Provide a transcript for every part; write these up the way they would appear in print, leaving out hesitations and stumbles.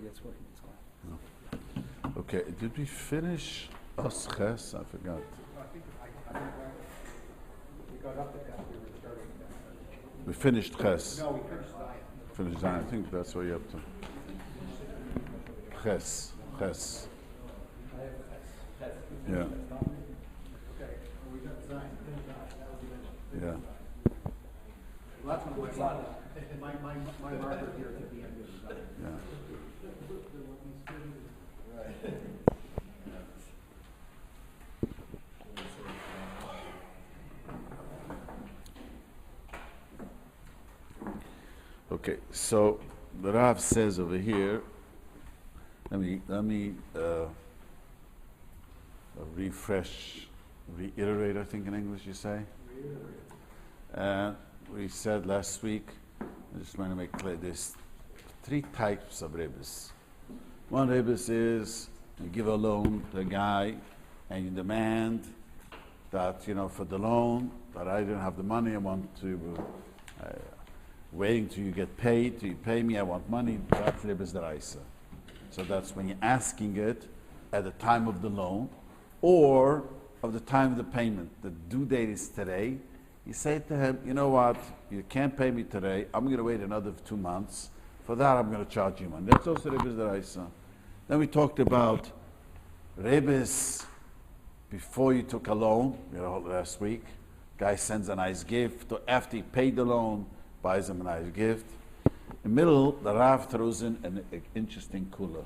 gets working. Okay, did we finish Srs10? I forgot. I think we got up to that. We were starting that. We finished Ches. No, we finished Zion. Finished Zion. I think that's what you're up to. Ches. Yeah. Okay, we got Zion. Yeah. Well, that's my marker here at the end of Zion. Yeah. Okay, so the Rav says over here. Let me reiterate. I think in English you say. We said last week. I just want to make clear. There's three types of Ribis. One Ribis is you give a loan to a guy, and you demand that for the loan that I didn't have the money. I want to. Waiting till you get paid, till you pay me, I want money, that's Ribis Deraisa. So that's when you're asking it at the time of the loan or of the time of the payment. The due date is today. You say to him, you know what, you can't pay me today, I'm going to wait another 2 months. For that, I'm going to charge you money. That's also Ribis Deraisa. Then we talked about Ribis before you took a loan, last week. Guy sends a nice gift. After he paid the loan, buys him a nice gift. In the middle, the Rav throws in an interesting kula.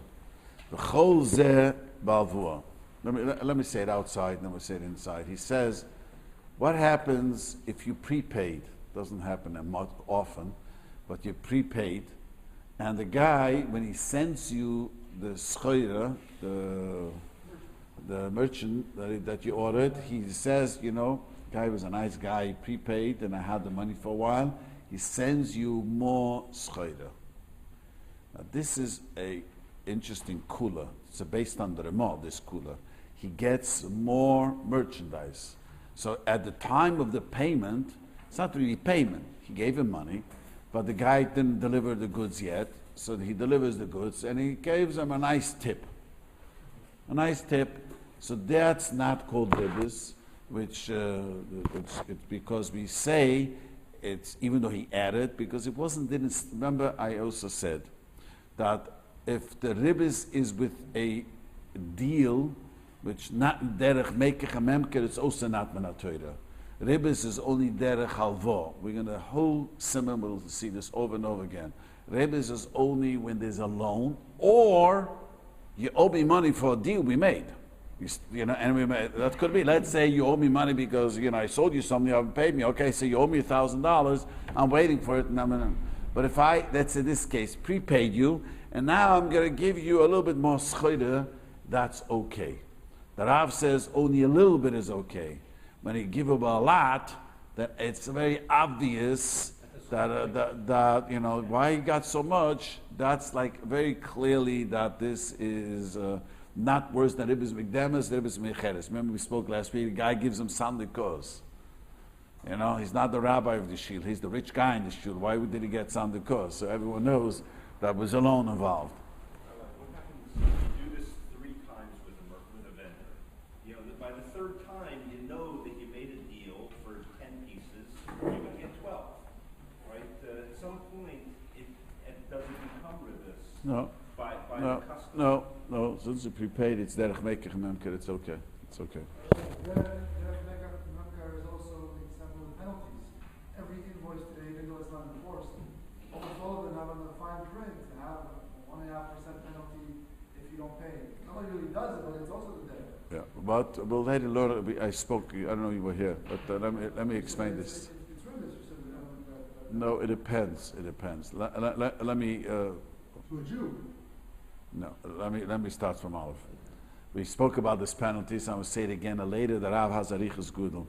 V'chol zeh balvua. Let me say it outside, and then we'll say it inside. He says, what happens if you prepaid? Doesn't happen that often, but you prepaid, and the guy, when he sends you the schoira, the merchant that you ordered, he says, guy was a nice guy, he prepaid, and I had the money for a while. He sends you more schoira. Now this is a interesting kula. It's based on the Ramah, this kula. He gets more merchandise. So at the time of the payment, it's not really payment. He gave him money, but the guy didn't deliver the goods yet. So he delivers the goods and he gives him a nice tip. A nice tip. So that's not called Ribis, which it's because we say it's, even though he added, because it didn't, remember I also said that if the Ribis is with a deal, which not derech mekech memker, it's also not menatoira. Ribis is only derech halvo. We're going to whole simon, we'll see this over and over again. Ribis is only when there's a loan, or you owe me money for a deal we made. That could be, let's say you owe me money because, I sold you something, you haven't paid me. Okay, so you owe me $1,000, I'm waiting for it. But if I, let's say this case, prepaid you, and now I'm going to give you a little bit more schoida, that's okay. The Rav says only a little bit is okay. When you give him a lot, then it's very obvious that why he got so much. That's like very clearly that this is not worse than Ribis Mikdemes, Ribis Mecheres. Remember we spoke last week, the guy gives him Sandikos. He's not the rabbi of the shul, he's the rich guy in the shul. Why did he get Sandikos? So everyone knows that was a loan involved. What happens if you do this 3 times with a vendor? By the 3rd time, you know that you made a deal for 10 pieces, you're going to get 12, right? At some point, it doesn't become Ribis. No. By the customer. No. Since it's prepaid, it's derech mekech memker. It's okay. It's okay. Derech mekech memker is also an example of penalties. Every invoice today, even though it's not enforced, almost all of them have a fine print and have a 1.5% penalty if you don't pay. Nobody really does it, but it's also the derech. Yeah, but we'll later learn. I spoke. I don't know you were here, but let me explain this. It's Ribis. No, it depends. It depends. Let me. To a Jew. No, let me start from Aleph. We spoke about this penalties. I will say it again later. The Rav has arichas gudel.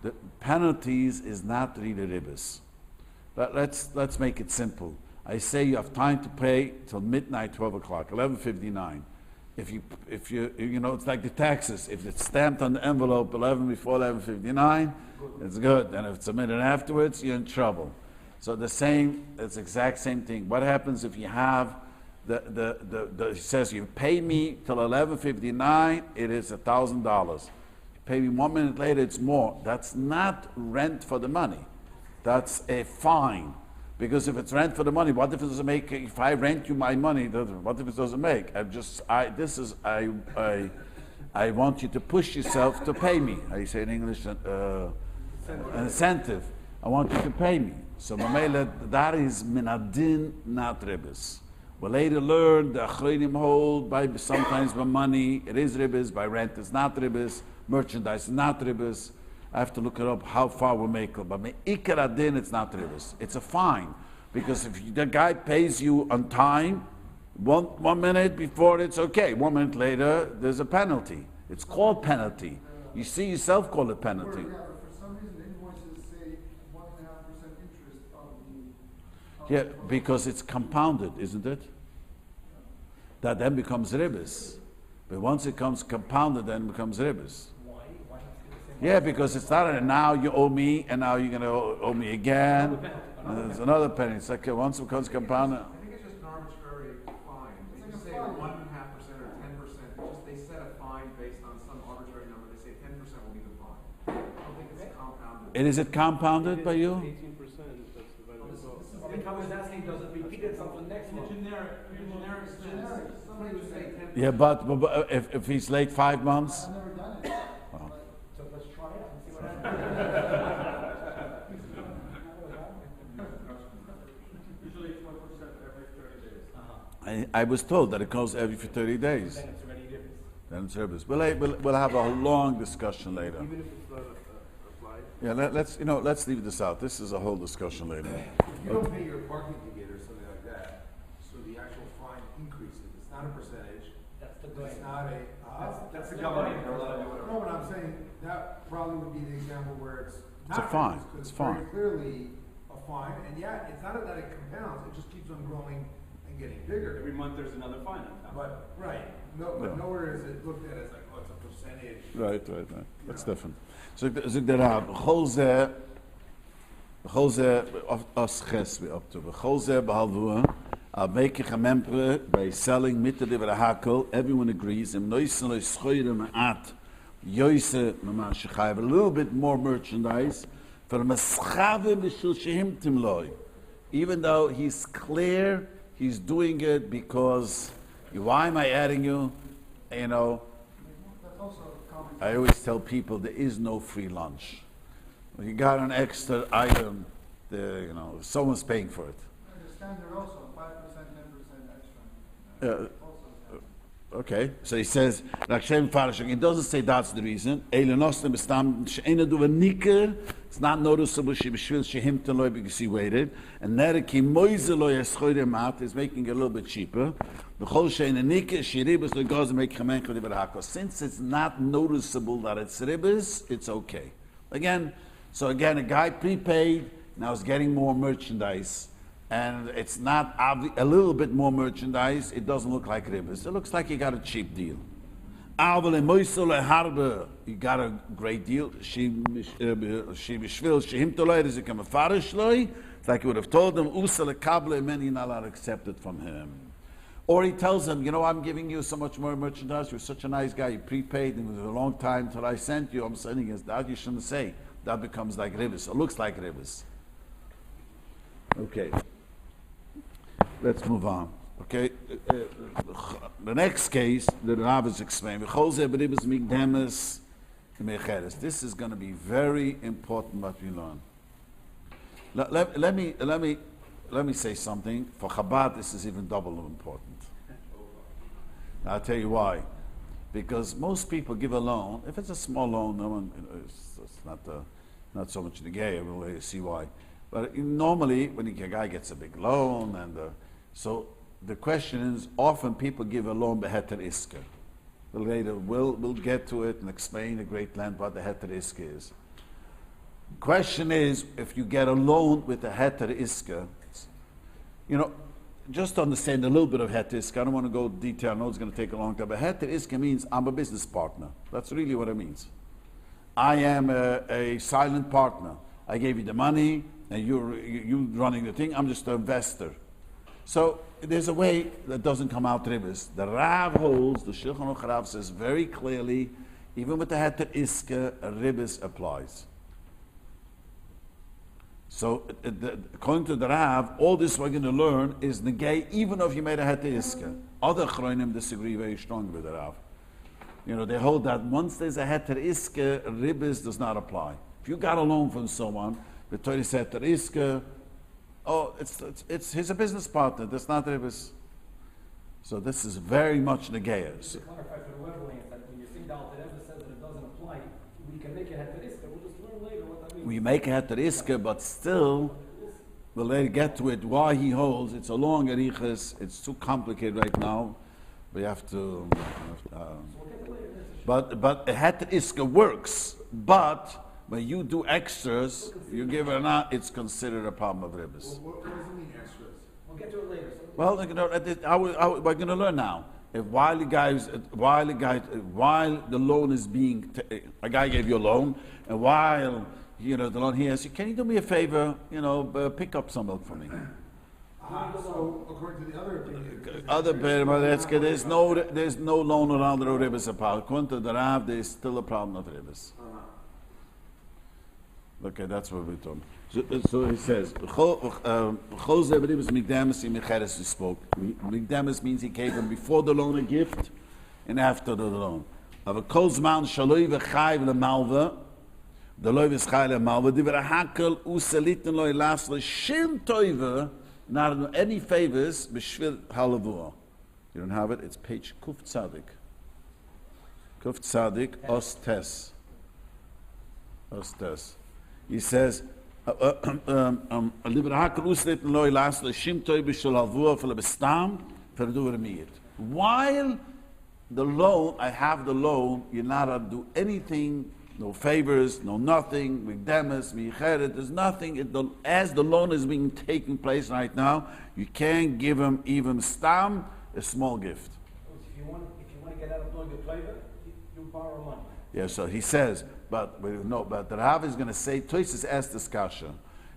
The penalties is not really Ribis. Let's make it simple. I say you have time to pay till midnight, 12 o'clock, 11:59. If you it's like the taxes. If it's stamped on the envelope 11 before 11:59, it's good. And if it's a minute afterwards, you're in trouble. So it's the exact same thing. What happens if you have He says, you pay me till 11:59, it is $1,000. You pay me 1 minute later, it's more. That's not rent for the money. That's a fine. Because if it's rent for the money, what difference does it make if I rent you my money? What difference does it make? I want you to push yourself to pay me. How you say in English? An incentive. I want you to pay me. So Mamela, that is minadin, not ribis. We later learned the achronim hold by sometimes by money it is ribis, by rent it's not ribis, merchandise is not ribis. I have to look it up how far we make it. But ikar adin it's not ribis. It's a fine because if the guy pays you on time, one minute before it's okay. 1 minute later there's a penalty. It's called penalty. You see yourself call it penalty. Yeah, but for some reason the invoices say 1.5% interest on the. Yeah, because it's compounded, isn't it? That then becomes ribis. But once it comes compounded, then it becomes ribis. Why? Why not do the same? Yeah, because it's not a now you owe me and now you're going to owe me again. There's another penny. It's like once it becomes compounded. I think it's just an arbitrary fine. They just say 1.5% or 10%. They set a fine based on some arbitrary number. They say 10% will be the fine. I don't think it's compounded. Is it compounded by you? 18%, that's divided by 12. The comment is asking, does it repeat itself the next month? Generic sense. Somebody would say 10%. Yeah, but if he's late 5 months, I've never done it. So let's try it and see what happens. Usually it's 1% every 30 days. I was told that it goes every 30 days. Then it's already ribis. Then it's ribis. We'll have a long discussion later. Even if it's not applied. Yeah, let's leave this out. This is a whole discussion later. If you don't pay your parking ticket or something like that, so the actual fine increases, it's not a percentage, That's the it's going. not a. That's the government. No, but I'm saying, that probably would be the example where it's It's a not. fine. ribis, 'cause It's very fine. clearly a fine, and yeah, it's not that it compounds, it just keeps on growing and getting bigger. Every month there's another fine on top. But, right, but nowhere is it looked at as like, oh, it's a percentage. Right. That's different. So the Rab, Cholze os ches we up to. Cholze behalvua, I'll make a member by selling mitte de hakel. Everyone agrees. Im neusel is schoire at yoise mamash chayv a little bit more merchandise for maschave mishul shehim timloy. Even though he's clear, he's doing it because why am I adding you? You know. That's also common. I always tell people there is no free lunch. When you got an extra item, someone's paying for it. The standard also, 5%, 10% extra. Yeah. Also standard. Okay, so he says, it doesn't say that's the reason. It's not noticeable because he waited. And Nereki is making it a little bit cheaper. Since it's not noticeable that it's ribis, it's okay. Again, a guy prepaid, now is getting more merchandise. And it's not a little bit more merchandise, it doesn't look like ribis. It looks like you got a cheap deal. You got a great deal. It's like you would have told him, and then you're not allowed to accept it from him. Or he tells him, I'm giving you so much more merchandise, you're such a nice guy, you prepaid, and it was a long time till I sent you, I'm sending it. That you shouldn't say. That becomes like ribis. It looks like ribis. Okay. Let's move on. Okay, the next case, the Rav is explaining. This is going to be very important what we learn. Let me say something. For Chabad, this is even double important. I'll tell you why. Because most people give a loan. If it's a small loan, no one, it's not so much the gay. We'll see why. But normally, when a guy gets a big loan, so the question is, often people give a loan beheter iska. Later, we'll get to it and explain the great land what the heter iska is. Question is, if you get a loan with a heter iska, just to understand a little bit of heter iska, I don't want to go detail, I know it's going to take a long time, but heter iska means I'm a business partner. That's really what it means. I am a silent partner. I gave you the money, and you're running the thing, I'm just an investor. So there's a way that doesn't come out Ribis. The Rav holds, the Shulchan Aruch Rav says very clearly, even with the Heter Iska, Ribis applies. So according to the Rav, all this we're going to learn is negay, even if you made a Heter Iska. Other Chroinim disagree very strongly with the Rav. You know, they hold that once there's a Heter Iska, Ribis does not apply. If you got a loan from someone, the Torah said Heter Iska, oh, he's a business partner. That's not Ribis. So this is very much negayas. To clarify for the Weblanes, that when you see the Alter Rebbe says that it doesn't apply, we can make a heter iska. We'll just learn later what that means. We make a Heter Iska, but still, we'll later get to it. Why he holds? It's a long arichas. It's too complicated right now. We have to. But a Heter Iska works. But when you do extras, you give it or not, it's considered a problem of Ribis. What does it mean, extras? We'll get to it later. So Well, we're going to learn now. If while the loan is being, a guy gave you a loan, and while the loan he asks you, can you do me a favor? Pick up some milk for me. So according to the other opinion, Other there's no loan around the Ribis apart. According to the Rav, there's still a problem of Ribis. Okay, that's what we're talking. So he says, we spoke. Mikdamis means he gave him before the loan a gift and after the loan. Aber kolzman shaloi v'chayv lemalva, the loy v'chayv lemalva, diver hakel useliten loy las l'shim toiva, not any favors, b'shvil halavua. You don't have it? It's page Kuf Tzadik. Kuf Tzadik, Os Tes. Os Tes. He says, while the loan, I have the loan, you're not to do anything, no favors, no nothing, mikdamis, micheret, there's nothing. As the loan is being taking place right now, you can't give him even stam, a small gift. if you want to get out of doing the favor, you borrow money. Yeah, so he says, but the Rav is going to say, Tosis asked this kasha.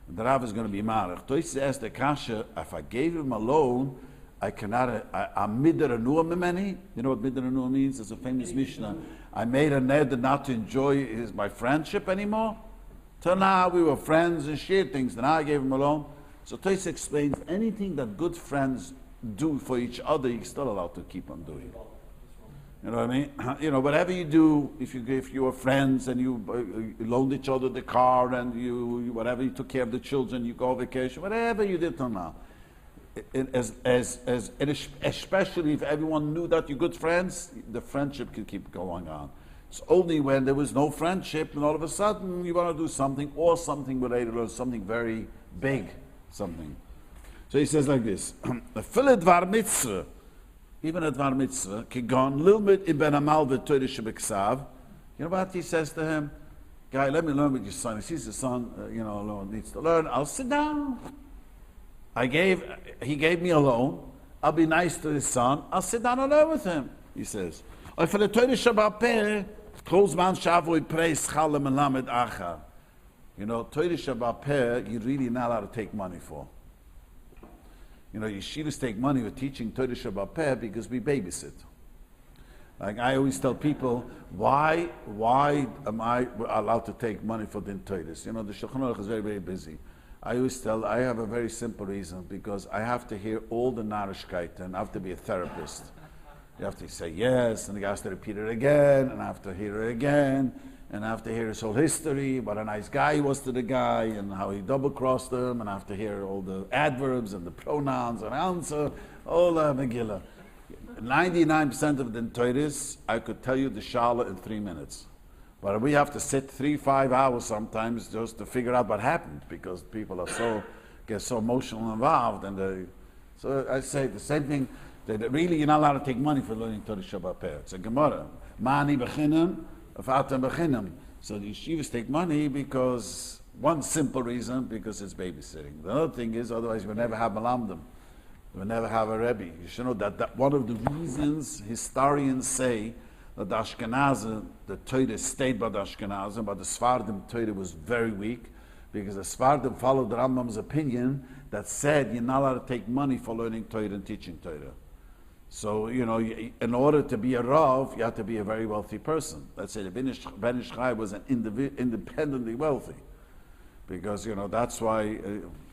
The Rav is going to be marach. Tosis asked the kasha, if I gave him a loan, I cannot, I'm midder anua mimeni. You know what midder anua means? It's a famous Mishnah. I made a ned not to enjoy my friendship anymore. Till now we were friends and shared things, then I gave him a loan. So Tosis explains, anything that good friends do for each other, you're still allowed to keep on doing. You know what I mean? Whatever you do, if you were friends and you loaned each other the car and whatever you took care of the children, you go on vacation, whatever you did till now, especially if everyone knew that you're good friends, the friendship can keep going on. It's only when there was no friendship and all of a sudden you want to do something or something related or something very big, something. So he says like this: even a dvar mitzvah, kigon lilmit ibn amal v'toyre shebeksav. You know what he says to him? Guy, let me learn with your son. He sees his son, needs to learn. I'll sit down. He gave me a loan. I'll be nice to his son. I'll sit down and learn with him. He says, for the Toyre Shabbat Kozman Shavoi Preis Chalem Melamed Achar. Toyre Shabbat you're really not allowed to take money for. Yeshivas take money with teaching Torah Shabbat because we babysit. Like I always tell people, why am I allowed to take money for the Torahs? The Shulchan Aruch is very, very busy. I always tell, I have a very simple reason, because I have to hear all the narishkeit and I have to be a therapist. You have to say yes, and you have to repeat it again, and I have to hear it again, and I have to hear his whole history, what a nice guy he was to the guy, and how he double-crossed him, and I have to hear all the adverbs and the pronouns and answer, all the Megillah. 99% of the Torahs, I could tell you the Shala in 3 minutes. But we have to sit 3-5 hours sometimes just to figure out what happened, because people get so emotional involved, and so I say the same thing, that really you're not allowed to take money for learning Torah Shabbat. It's a Gemara. Mani b'chinam, afatam b'chinam. So the yeshivas take money because, one simple reason, because it's babysitting. The other thing is, otherwise we'll never have malamdim. We'll never have a Rebbe. You should know that one of the reasons historians say that the Ashkenazim, the Torah stayed by the Ashkenazim, but the Sfardim Torah was very weak, because the Sfardim followed the Rambam's opinion that said you're not allowed to take money for learning Torah and teaching Torah. So, in order to be a Rav, you have to be a very wealthy person. Let's say the Ben Ish Chai was independently wealthy. Because, that's why,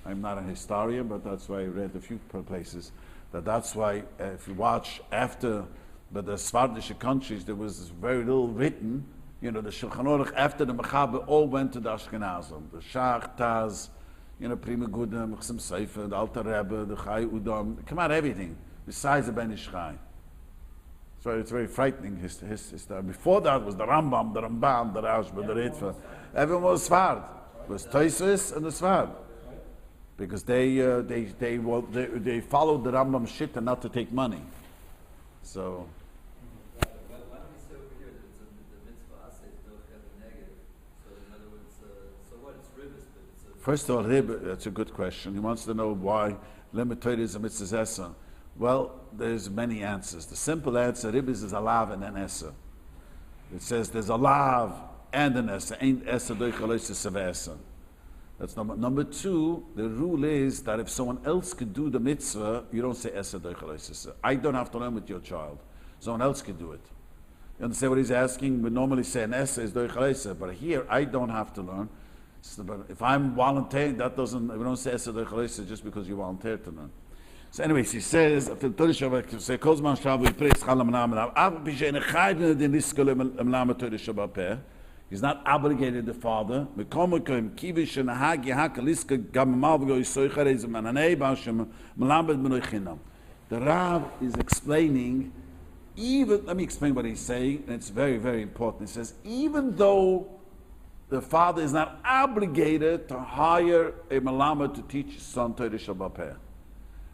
I'm not a historian, but that's why I read a few places, that's why if you watch after, but the Sephardic countries, there was very little written, the Shulchan Aruch after the Mechaber all went to the Ashkenazim. The Shach, Taz, Prima Gudam, Chasam Seifer, the Alter Rebbe, the Chai Udam, come out everything, besides the Ben Ish Chai. So it's very frightening, his before that was the Rambam, the Rambam, the Rashba, the Ritva. Everyone was Sfard. It was Tosfos and the Sfard. Because they followed the Rambam shit and not to take money. So... Why don't we say over here that the mitzvah asa is doche the negative? So in other words, so what? It's ribis, but it's a... First of all, that's a good question. He wants to know why limit Torah is a mitzvah esa. Well, there's many answers. The simple answer, ribis is a lav and an esa. It says there's a lav and an esa. Ain't esa doich aloysis esa. That's number two. The rule is that if someone else could do the mitzvah, you don't say esa doich aloysis. I don't have to learn with your child. Someone else could do it. You understand what he's asking? We normally say an esa is doich aloysis, but here I don't have to learn. So, but if I'm volunteering, we don't say esa doich aloysis just because you volunteered to learn. So anyways, he says, he's not obligated the father. The Rav is explaining, let me explain what he's saying, and it's very, very important. He says, even though the father is not obligated to hire a Malama to teach his son Torah Shabbat Peh.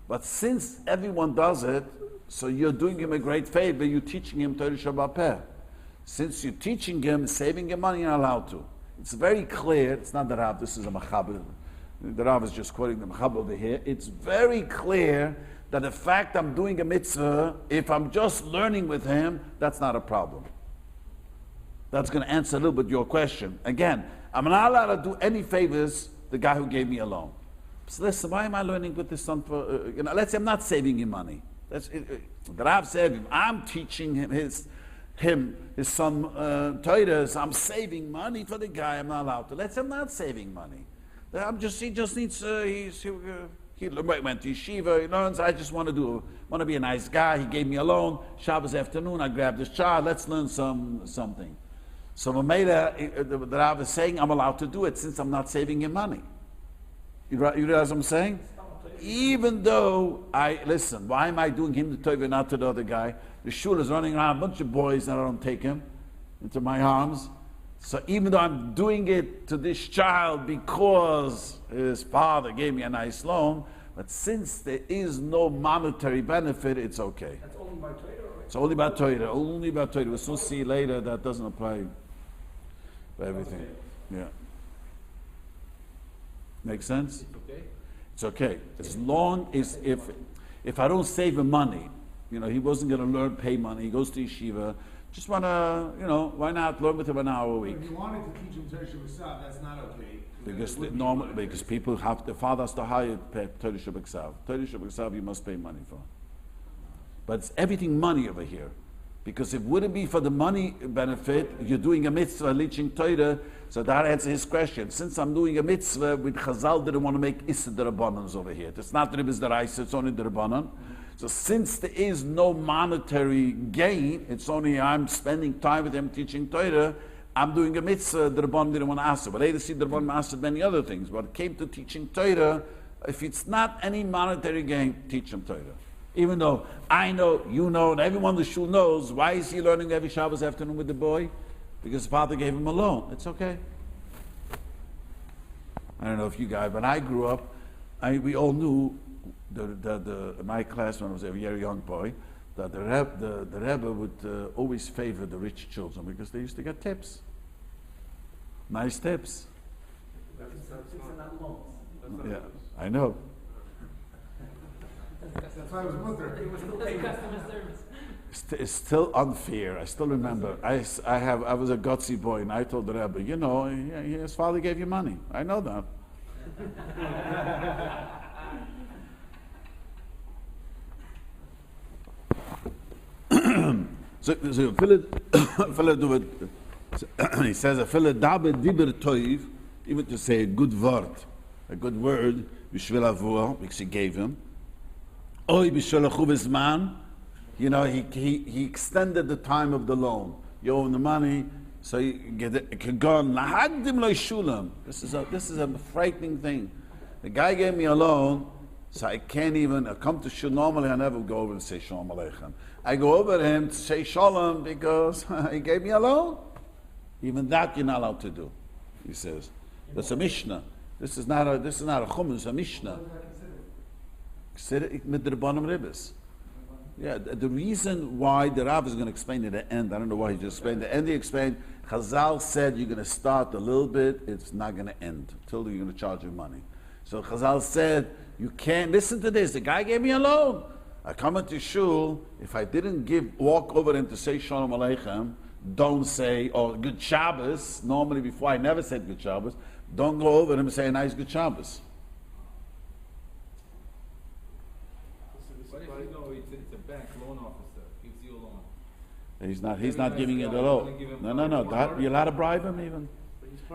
But since everyone does it, so you're doing him a great favor, you're teaching him Torah Shabbat Peh. Since you're teaching him, saving him money, you're not allowed to. It's very clear, it's not the Rav, this is a Machaber. The Rav is just quoting the Machaber over here. It's very clear that the fact I'm doing a mitzvah, if I'm just learning with him, that's not a problem. That's going to answer a little bit your question. Again, I'm not allowed to do any favors the guy who gave me a loan. So listen, why am I learning with this son for, let's say I'm not saving him money. The Rav said, I'm teaching him his son Torah, so I'm saving money for the guy, I'm not allowed to. Let's say I'm not saving money. He just needs, he went to yeshiva, he learns, I just want to be a nice guy, he gave me a loan, Shabbos afternoon, I grabbed his child, let's learn something. So the Rav is saying, I'm allowed to do it since I'm not saving him money. You realize what I'm saying? Even though listen, why am I doing him the Tauber, not to the other guy? The shul is running around, a bunch of boys, and I don't take him into my arms. So even though I'm doing it to this child because his father gave me a nice loan, but since there is no monetary benefit, it's okay. That's only by Torah, right? It's only about Torah. Only about Torah. We'll soon see later that doesn't apply for everything. Yeah. Make sense? Okay. It's okay. As long as if I don't save him money, he wasn't going to pay money. He goes to yeshiva. Just want to, why not learn with him an hour a week? If you wanted to teach him Torah Shabbat, that's not okay. Because people the father has to hire Torah Shabbat. Torah Shabbat you must pay money for. But it's everything money over here. Because if it wouldn't be for the money benefit, you're doing a mitzvah, teaching Torah, so that answers his question. Since I'm doing a mitzvah, with Chazal didn't want to make Issa the Rabbanans over here. It's not Ribis the Raisa, it's only the Rabbanan. So since there is no monetary gain, it's only I'm spending time with him teaching Torah, I'm doing a mitzvah, the Rabbanan didn't want to ask it. But later see the Rabbanan asked many other things. But it came to teaching Torah, if it's not any monetary gain, teach him Torah. Even though I know, you know, and everyone in the shul knows, why is he learning every Shabbos afternoon with the boy? Because his father gave him a loan. It's okay. I don't know if you guys, when I grew up, we all knew, my class when I was a very young boy, that the Rebbe would always favor the rich children because they used to get tips. Nice tips. Yeah, I know. That's why I was wondering. It was still paying customer service. It's still unfair. I still remember. I was a gutsy boy, and I told the Rebbe, you know, his father gave you money. I know that. He says, a fella dabe diber toiv, even to say a good word, b'shvil avua, because he gave him. Oy b'shvil achuv man, you know, he extended the time of the loan. You owe him the money, so you get it can go on. Lahagdim lo shulam. This is a frightening thing. The guy gave me a loan, so I can't even. I come to shul normally. I never go over and say shalom aleichem. I go over to him to say shalom because he gave me a loan. Even that you're not allowed to do. He says that's a mishnah. This is not a chum. It's a mishnah. Consider it mit derbanim ribis. Yeah, the reason why the Rav is going to explain at the end, I don't know why he just explained. The end he explained, Chazal said you're going to start a little bit, it's not going to end until you're going to charge you money. So Chazal said, you can't, listen to this, the guy gave me a loan. I come into shul, if I didn't walk over him to say Shalom Aleichem, don't say, or Good Shabbos, normally before I never said Good Shabbos, don't go over him and say a nice Good Shabbos. But if you know it's a bank loan officer, gives you a loan. He's not giving you the loan. No. You're allowed to bribe him even.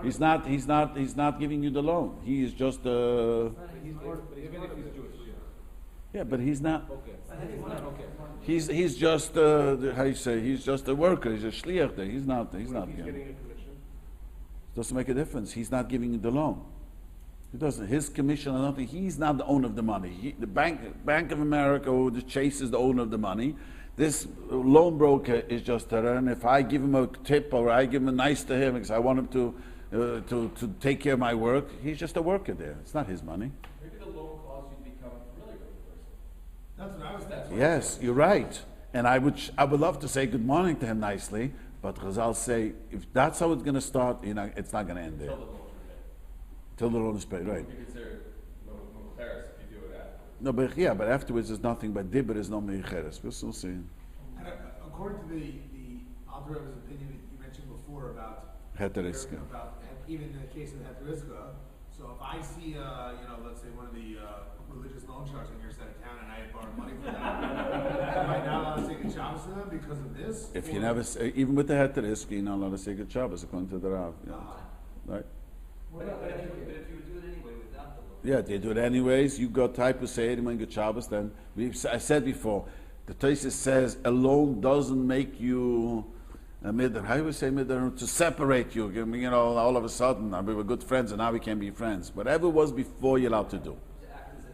He's not giving you the loan. He is just Even if he's Jewish. yeah, but he's not. Okay. Okay. He's just how you say? He's just a worker. He's a shliach there. He's not He's giving. getting a commission. Doesn't make a difference. He's not giving you the loan. He doesn't. His commission or nothing. He's not the owner of the money. The Bank of America, who the Chase is the owner of the money. This loan broker is just there. And if I give him a tip or I give him a nice to him because I want him to take care of my work, he's just a worker there. It's not his money. Maybe the loan caused you to become a really good person. That's what I was thinking. Yes, you're right. And I would love to say good morning to him nicely, but Chazal say if that's how it's going to start, it's not going to end there. Till the loan is paid, right? No, but afterwards there's nothing but dibber is no mecheres. We'll see. And according to the Alter Rebbe's opinion that you mentioned before about Heteriska. about even in the case of Heteriska, so if I see let's say one of the religious loan sharks on your side of town and I had borrowed money from them, am I not allowed to say good Shabbos to them because of this? If you never say, even with the Heteriska, you're not allowed to say good Shabbos according to the Rav. Yeah. Right? But if you would do it anyway without the loan. Yeah, they do it anyways. You got type to say it in good Shabbos. Then I said before, the Tosfos says a loan doesn't make you how do we say to separate you? All of a sudden we were good friends and now we can't be friends. Whatever was before, you're allowed to do. To act as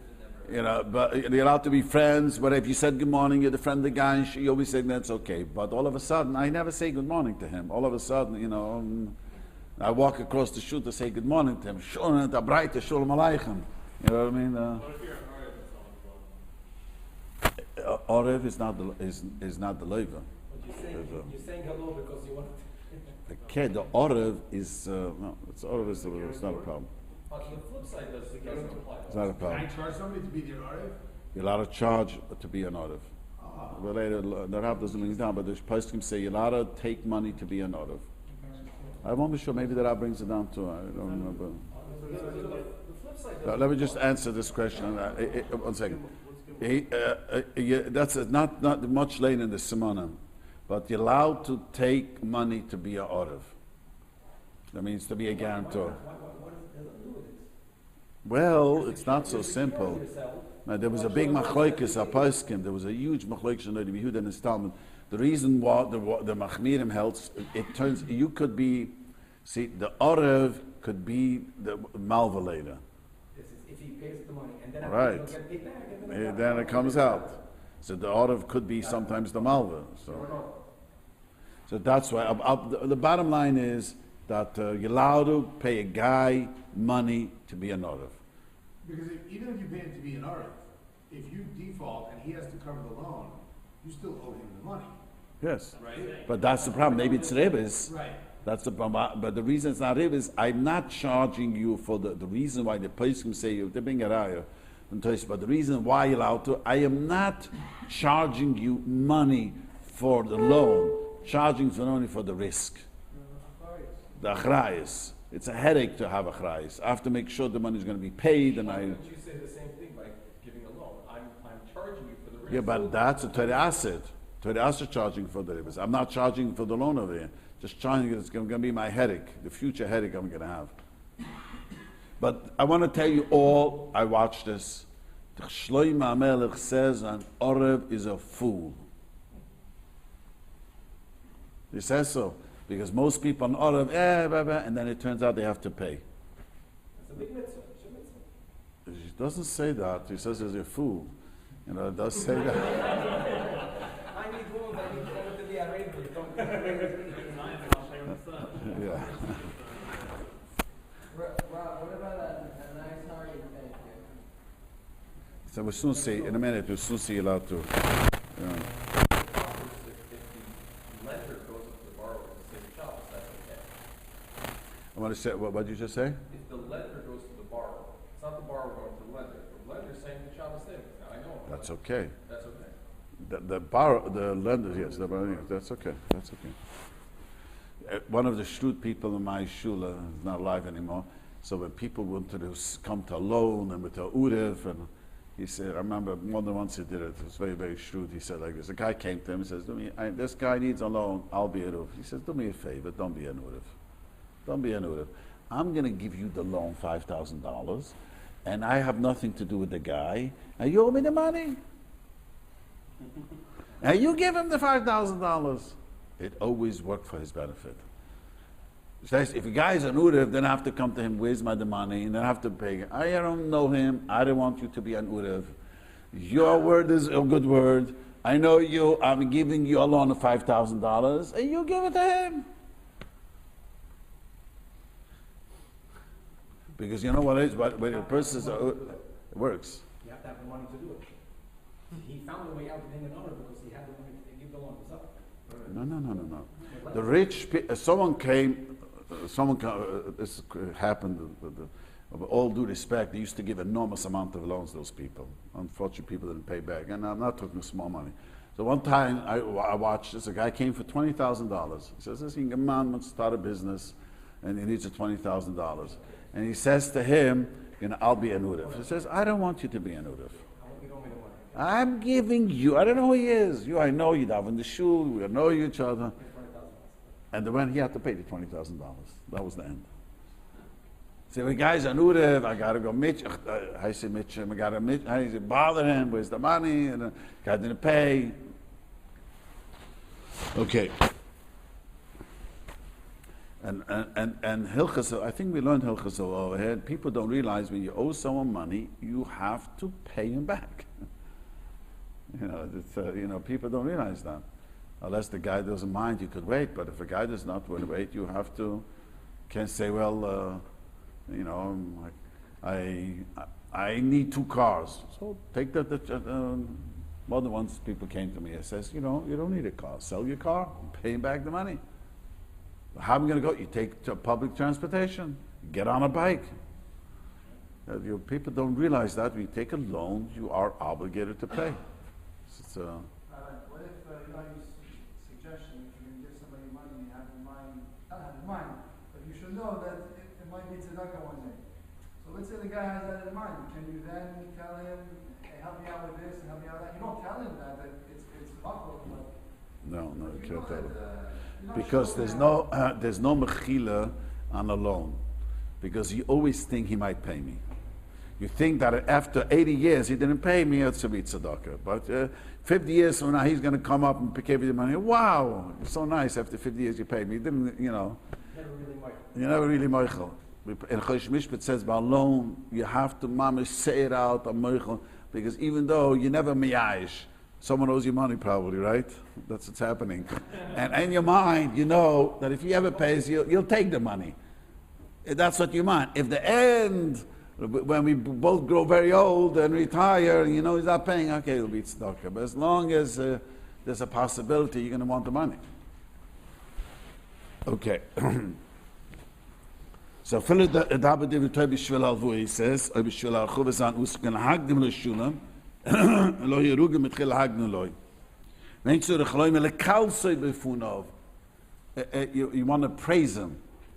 if it never But you're allowed to be friends. But if you said good morning, you're the friend of the guy. You always say that's okay. But all of a sudden, I never say good morning to him. All of a sudden, I walk across the shul to say good morning to him. Shalom aleichem. You know what I mean? What if you're an Arab and someone's Orev is not the leiva. But you're saying hello because you want to. Okay, the Orev is Orev is not a problem. But the flip side doesn't apply. It's not a Can I problem. charge somebody to be their Arif? You're allowed to charge to be an Orev. But later, the Rab doesn't mean down, but the poskim say you're allowed to take money to be an Orev. I won't be sure. Maybe the Rab brings it down too. I don't remember. The flip side Let me just answer this question. 1 second. That's not much later in the Simona, but you're allowed to take money to be a Orev. That means to be a guarantor. What does it do with it? Well, it's not so simple. Now, there was a big machlokes aposkim. There was a huge machlokes in the Yehuda and his Talmud. The reason why the machmirim held, it turns you could be, the Orev could be the malva later. This is if he pays the money and then Right. he'll get paid back. And Then it comes out. So the Orev could be sometimes the malva. So that's why. The bottom line is that you're allowed to pay a guy money to be an Orev. Because even if you pay him to be an Arif, if you default and he has to cover the loan, you still owe him the money. Yes. Right. But that's the problem. Maybe it's Ribis. Right. That's the problem. But the reason it's not Ribis, I'm not charging you for the reason why the poskim say you to bring a raya. But the reason why you're allowed to, I am not charging you money for the loan, charging for only for the risk. The achrayas. It's a headache to have achrayas. I have to make sure the money is going to be paid, and Why don't you say the same thing by giving a loan? I'm charging you for the risk. Yeah, but that's a Torah asset. Torah also charging for the ribis. I'm not charging for the loan over here. Just charging it. It's going to be my headache, the future headache I'm going to have. But I want to tell you all, I watched this. The Shloim HaMelech says an Orev is a fool. He says so. Because most people on Orev, and then it turns out they have to pay. It's a big mitzvah. It's a mitzvah. He doesn't say that. He says he's a fool. You know, it does say that. I need rules. I need to go to the Arabians. Don't Yeah. What about a nice target bank? So we'll soon see, in a minute, we'll soon see allowed to. If the lender goes up to the borrower and says, Shabbos, that's okay. I want to say, what did you just say? If the lender goes to the borrower, it's not the borrower going to the lender. The lender's saying the Shabbos savings. Now, I know. That's okay. That's okay. The lender, yes, that's okay. That's okay. One of the shrewd people in my shul is not alive anymore. So when people wanted to come to a loan and with a urev, and he said, I remember more than once he did it. It was very, very shrewd. He said like this. A guy came to him and says, this guy needs a loan. I'll be a urev. He says, do me a favor. Don't be an urev. Don't be an urev. I'm going to give you the loan, $5,000, and I have nothing to do with the guy. And you owe me the money. And you give him the $5,000. It always worked for his benefit. It says, if a guy is an urev, then I have to come to him, where's my the money? And then I have to pay. I don't know him. I don't want you to be an urev. Your word is a good word. I know you. I'm giving you a loan of $5,000, and you give it to him. Because you know what it is? When a person is, it works. You have to have the money to do it. He found a way out of being an owner because he had the money to give the loan. It's up. No. The rich, someone came, this happened, with all due respect, they used to give enormous amount of loans to those people. Unfortunately, people didn't pay back, and I'm not talking small money. So one time, I watched this, a guy came for $20,000. He says, this young man wants to start a business, and he needs $20,000. And he says to him, I'll be an urev. He says, I don't want you to be an urev. I'm giving you, I don't know who he is. I know you, Dav in the shul, we know each other. And then he had to pay the $20,000. That was the end. So the guy's an urev, I gotta go Mitch, I say Mitch, I gotta Mitch, I say bother him, where's the money? And the guy didn't pay. Okay. And Hilchas, I think we learned Hilchas over here. People don't realize when you owe someone money, you have to pay him back. People don't realize that. Unless the guy doesn't mind, you could wait. But if a guy does not want to wait, you have to. Can't say, well, I need 2 cars. So take that. More than once, people came to me and says, you don't need a car. Sell your car, pay him back the money. How am I going to go? You take public transportation. Get on a bike. People don't realize that when you take a loan, you are obligated to pay. What if, you suggestion, if you're going to give somebody money, you have in mind, not have in mind, but you should know that it might be tzedakah one day. So let's say the guy has that in mind. Can you then tell him, hey, help me out with this and help me out with that? You don't tell him that it's buckle, but No, you can't tell him. you're not Because sure there's no mechila on a loan. Because you always think he might pay me. You think that after 80 years he didn't pay me, it's a bit tzedakah. But 50 years from now he's going to come up and pick up the money. Wow, it's so nice after 50 years you paid me. You didn't, Never really might. You're never really moichel. In Chosh Mishpat says, by loan, you have to mamish say it out, a moichel, because even though you never miyash, someone owes you money probably, right? That's what's happening. And in your mind, you know that if he ever pays you, you'll take the money. That's what you mind. If the end, when we both grow very old and retire, he's not paying, okay, it'll be tzedakah. But as long as there's a possibility, you're going to want the money. Okay. So, Philip David Tobi Shvel Alvu, he says, Obi Shvel Alchu v'zan usken hagdim l'shulam, lo yerugim mitchil hagdim loy. Wenn zu rechloim ele kalsoi befunov. You want to praise him.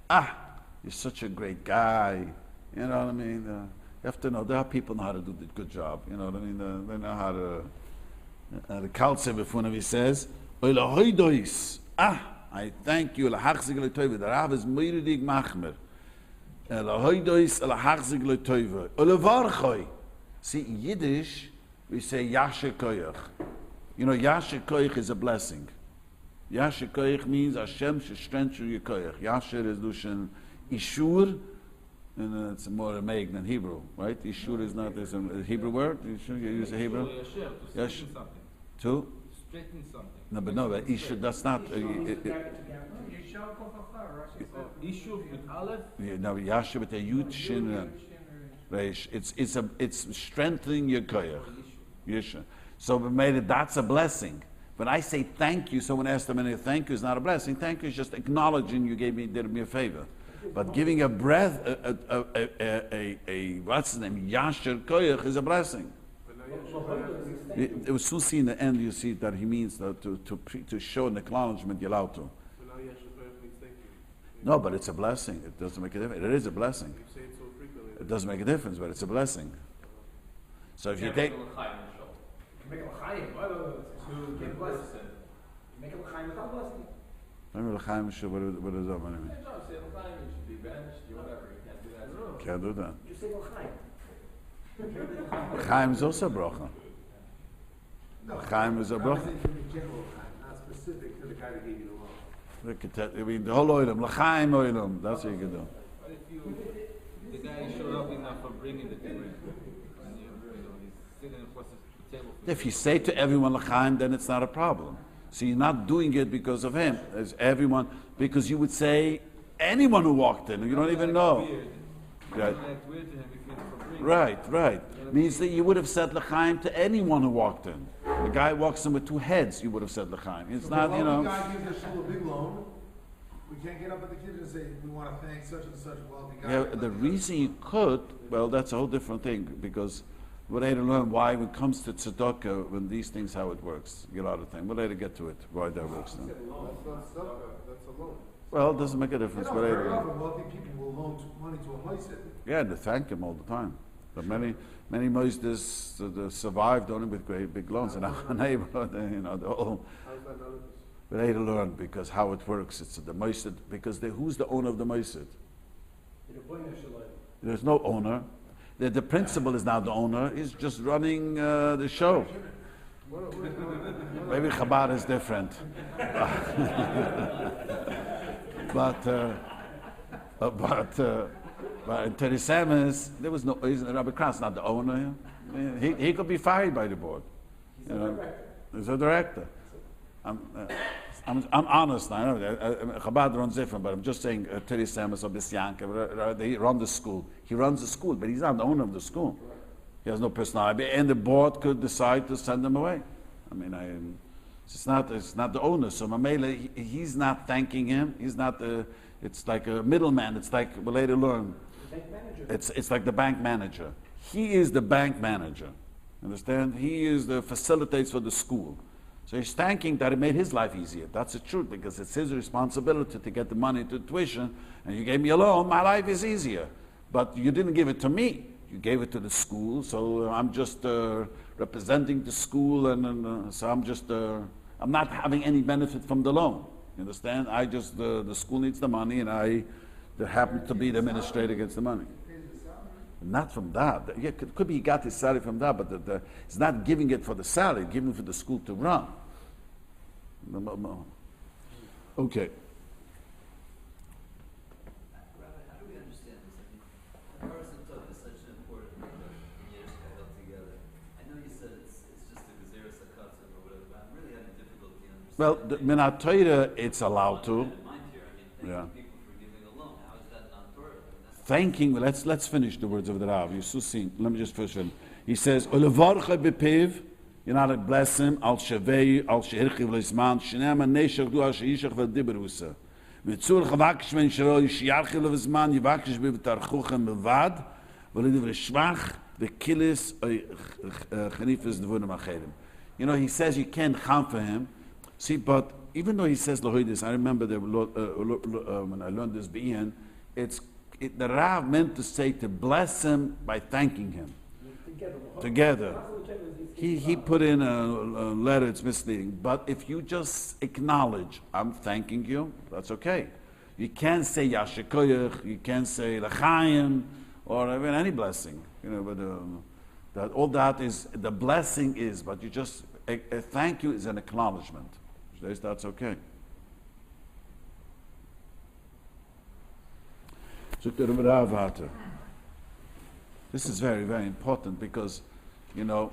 You're such a great guy. You know what I mean? You have to know, there are people who know how to do the good job. You know what I mean? They know how to, The Kaltze before he says, "Oilahoidois." I thank you. Lahachzig leToiva. The Rav is meirig machmer. Elohoidois lahachzig leToiva. Olevarchoi. See, in Yiddish we say Yasher Koyach. You know, Yasher Koyach is a blessing. Yasher Koyach means Hashem should strengthen your Koyach. Yasher is Lushan Ishur, and it's more Aramaic than Hebrew, right? Ishur is not a Hebrew word. You use a Hebrew. Yes. To Straighten something. no, but Ishur. That's not. Issue with Aleph. No, Yasher with a Yud Shin Reish. It's strengthening your Koyach. Yesha. So we made it. That's a blessing. When I say thank you, someone asked them, thank you is not a blessing. Thank you is just acknowledging you did me a favor. But giving a breath, what's his name, Yasher Koyach is a blessing. It was soon see in the end. You see that he means that to show an acknowledgement you're allowed to. No, but it's a blessing. It doesn't make a difference. It is a blessing. It doesn't make a difference, but it's a blessing. So if you take. Make a l'chaim. To give blessing. Make a l'chaim without blessing. Maybe l'chaim should. What is that? What do you mean? Say l'chaim, it should be benched, whatever. You can't do that. Can't do that. Just say l'chaim. L'chaim is also a bracha. L'chaim is a bracha. Not specific to the guy that gave you the loan. I mean, the whole oilam, l'chaim oilam. That's what you can do. But if the guy showed up enough for bringing the Torah, and he's sitting across the table. If you say to everyone l'chaim, then it's not a problem. So you're not doing it because of him. It's everyone, because you would say anyone who walked in, you don't even know. Right. Right. Means that you would have said l'chaim to anyone who walked in. The guy walks in with two heads, you would have said l'chaim. It's not, you know. The guy gives their shul a big loan. We can't get up at the kids and say, we want to thank such and such a wealthy guy. Yeah, the reason you could, well, that's a whole different thing, because we'll later learn why when it comes to tzedakah, when these things, how it works. You get out of thing. We'll later get to it, why that works. No? That's a loan. Well, it doesn't make a difference. You We'll know, later very learn. often wealthy people will loan money to a moisid. Yeah, and they thank him all the time. But many moisdes survived only with great big loans, and our neighborhood, you know, they're all. But they learn because how it works. It's the moisid because who's the owner of the moisid? There's no owner. The principal is now the owner. He's just running the show. Maybe Chabad is different. But in Teresamis, there was no. Rabbi Kras not the owner. He could be fired by the board. You know, he's a director. I'm honest. I know Chabad runs different, but I'm just saying Teresamis or Bisyanka, they run the school. He runs the school, but he's not the owner of the school. He has no personality, and the board could decide to send him away. I mean, it's not the owner. So Mamela, he's not thanking him. He's not. It's like a middleman. It's like we'll later learn. It's like the bank manager. He is the bank manager. Understand? He is the facilitates for the school. So he's thanking that it made his life easier. That's the truth, because it's his responsibility to get the money to tuition, and you gave me a loan, my life is easier. But you didn't give it to me. You gave it to the school, so I'm just representing the school, and so I'm not having any benefit from the loan. You understand? I just, the school needs the money, and I happen to be the administrator gets the money. Not from that. Yeah, it could be he got his salary from that, but it's not giving it for the salary, giving it for the school to run. Okay. Rabbi, how do we understand this? I mean, Srs10 is such an important thing that the Yiddishkeit held together. I know you said it's just a gezeres hakatzer or whatever, but I'm really having difficulty understanding. Well, the Minat Torah, it's allowed to. Yeah. People for giving a loan. How is that not Torah? Thanking, let's finish the words of the Rav. Let me just finish it. He says, Olevarcha bepiv, you're not to bless him, al shavei, al sheirchiv leisman, shenema neshach du al sheishach vel diberusa. Mitzur chavakish men shero, yishyarchiv leisman, yivakish bevitarchuchem bevad, velidiv reshvach, vekilis, chanifis devunim acherim. You know, he says you can't come for him. See, but even though he says lahoidis, I remember when I learned this bein, the Rav meant to say to bless him by thanking him. Together. He put in a letter, it's misleading. But if you just acknowledge, I'm thanking you, that's okay. You can't say Yashikoyach, you can't say L'chaim, or even any blessing. But that all that is, the blessing is, but you just, a thank you is an acknowledgement. That's okay. This is very, very important because, the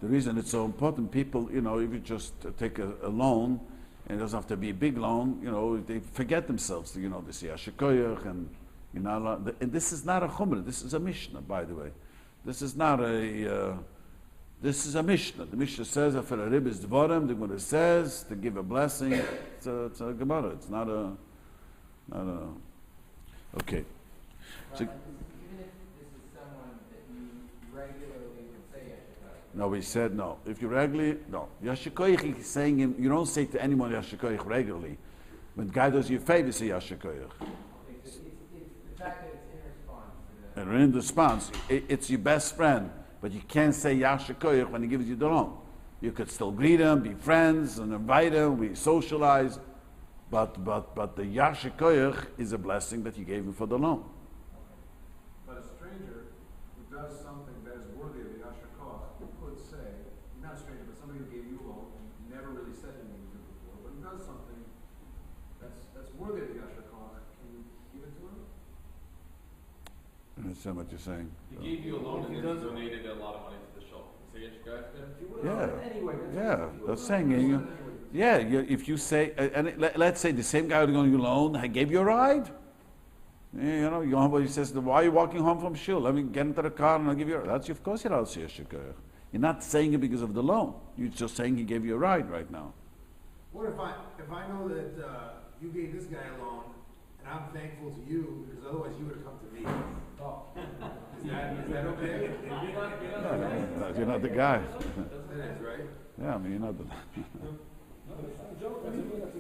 reason it's so important, people, if you just take a loan, and it doesn't have to be a big loan, they forget themselves, they say Ashikoyach, and and this is not a chumrah, this is a Mishnah, by the way. This is not this is a Mishnah. The Mishnah says that for a Ribis Dvarim, the Gemara says to give a blessing, it's a Gemara, it's not a okay. So, Even if this is someone that you regularly would say Yashikoyach. no, we said no. If you regularly, no. Yashikoyach, he's saying, you don't say to anyone Yashikoyach regularly. When God does you a favor, say Yashikoyach. It's the fact that it's in response to the... And in response, it's your best friend, but you can't say Yashikoyach when he gives you the loan. You could still greet him, be friends, and invite him, we socialize, but the Yashikoyach is a blessing that you gave him for the loan. But a stranger who does something that is worthy of the Yashikoyach could say, not a stranger, but somebody who gave you a loan, and never really said anything to you before, but he does something that's worthy of the Yashikoyach, can you give it to him? I understand what you're saying. He gave you a loan and then he donated a lot of money to the shul. Say Yashikoyach to him? Yeah, that's saying, if you say, and let's say the same guy who's going to loan, I gave you a ride. He says, why are you walking home from shul? Let me get into the car and I'll give you a ride. That's, of course, you're not saying Yashikoyach. You're not saying it because of the loan. You're just saying he gave you a ride right now. What if I know that you gave this guy a loan, and I'm thankful to you, because otherwise you would have come to me? Is that okay? No, you're not the guy. That is, right? Yeah, I mean, you're not the...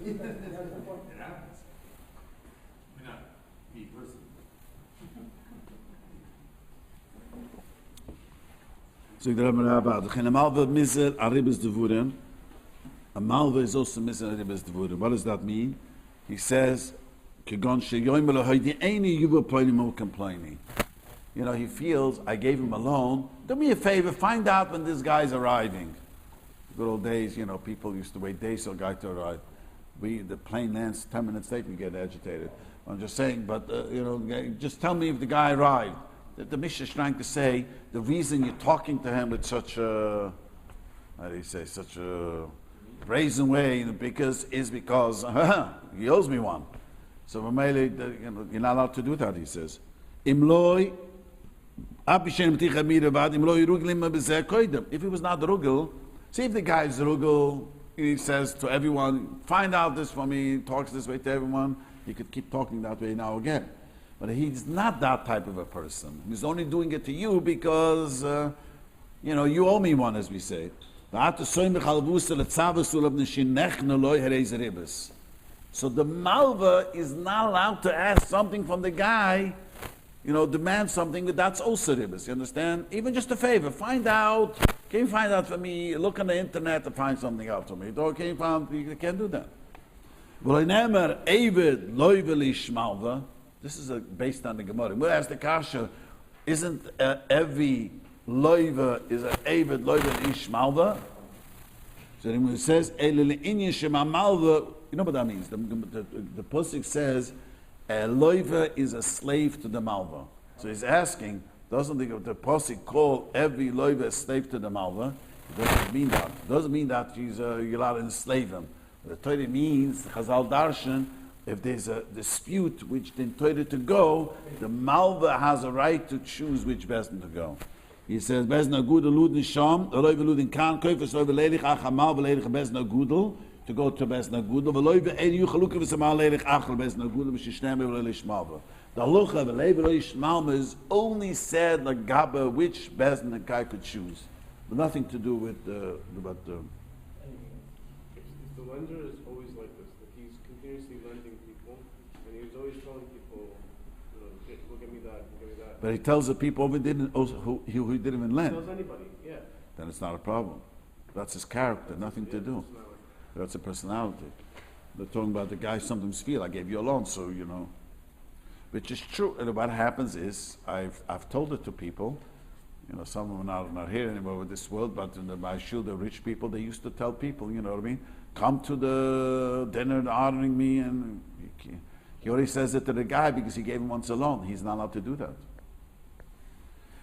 It happens. Not me personally. So the Rabbi, the malva miser a Ribis devurim. A malva is also miser a Ribis devurim. What does that mean? He says, "Kegon sheyoyim elohaydi eini yuva ploinim complaining." He feels I gave him a loan. Do me a favor, find out when this guy's arriving. Good old days, people used to wait days for a guy to arrive. The plane lands 10 minutes late, we get agitated. I'm just saying, but just tell me if the guy arrived. The Mishnah is trying to say the reason you're talking to him with such a, such a brazen way, because he owes me one. So you're not allowed to do that, he says. Imloi, if he was not the rugel, see if the guy is the rugel, he says to everyone, find out this for me, talks this way to everyone, he could keep talking that way now again. But he's not that type of a person. He's only doing it to you because, you owe me one, as we say. So the malva is not allowed to ask something from the guy, demand something, that's also ribis, you understand? Even just a favor, can you find out for me, look on the internet to find something out for me. You can't do that. This is based on the Gemara. We'll ask the kasha, isn't every loiva is an avid loiva ish malva? So when it says, malva, you know what that means? The pasuk says, a loiva is a slave to the malva. So he's asking, doesn't the pasuk call every loiva a slave to the malva? It doesn't mean that. It doesn't mean that you're allowed to enslave him. The Torah means, Chazal Darshan, if there's a dispute which the Torah to go, the malva has a right to choose which bezdin to go. He says, Bezna Gudel Ludin Sham, Loiva Ludin Kan, Koifas Loiva Leilich, Achamal, Leilich, Bezna Gudel, to go to Bezna Gudel, Loiva Ein Yuchaluka, Visamal, Leilich, Achal, Bezna Gudel, Vishishnem, Leilich, Malva. The Halacha of Leiva, Leilich, Malva is only said, like Gaba, which bezdin the guy could choose. But nothing to do with the If the lender is always like this, that he's continuously lending people, and he's always telling people, We'll give me that. But he tells the people who didn't even lend. Tells anybody, yeah. Then it's not a problem. That's his character, nothing to do. Personality. That's a personality. They're talking about the guy sometimes feel, I gave you a loan, so you know. Which is true. And what happens is, I've told it to people, you know, some of them are not here anymore with this world, but in my shul, the rich people, they used to tell people, you know what I mean? Come to the dinner honoring me, and he already says it to the guy because he gave him once a loan. He's not allowed to do that.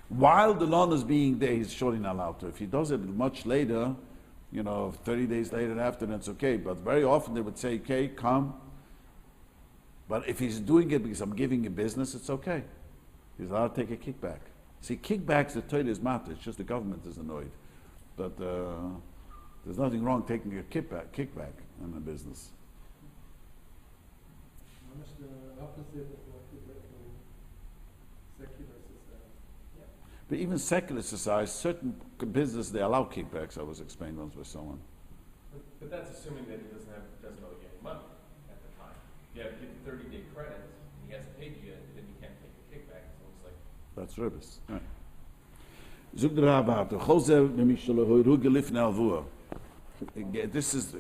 While the loan is being there, he's surely not allowed to. If he does it much later, you know, 30 days later after, that's okay. But very often they would say, okay, come. But if he's doing it because I'm giving you business, it's okay. He's allowed to take a kickback. See, kickbacks, the Torah is matter. It's just the government is annoyed. But there's nothing wrong taking a kickback in a business. Much the opposite of what we read in secular society. But even secular society, certain business, they allow kickbacks. I was explaining once with someone. But that's assuming that he doesn't owe you any money at the time. You have to give the 30-day credit, and he hasn't paid you yet, then you can't take the kickback. So it's like. That's Ribis. Right. Zug der Rabbi, Chosev b'mishaleh hoiruge lifnei alvua. This is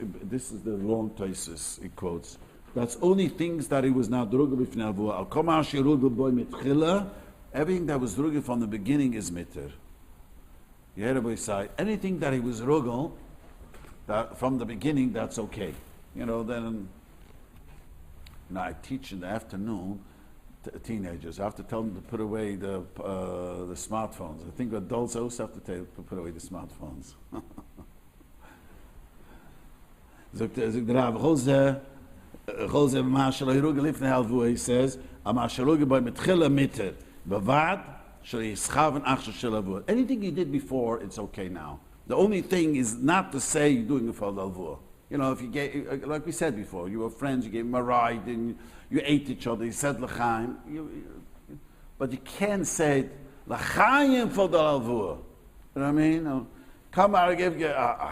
the long thesis he quotes. That's only things that he was not druge lifnei alvua. Al kol ma'asher ruge boy mitchila. Everything that was ruge from the beginning is mitter. You heard Rabbi say anything that he was ruge, that from the beginning, that's okay. You know, then I teach in the afternoon teenagers. I have to tell them to put away the smartphones. I think adults also have to put away the smartphones. He says, anything you did before, it's okay now. The only thing is not to say you're doing it for the alvua. You know, if you gave, like we said before, you were friends, you gave him a ride, and you ate each other, you said l'chaim, but you can't say l'chaim for the alvua. You know what I mean? Come out, I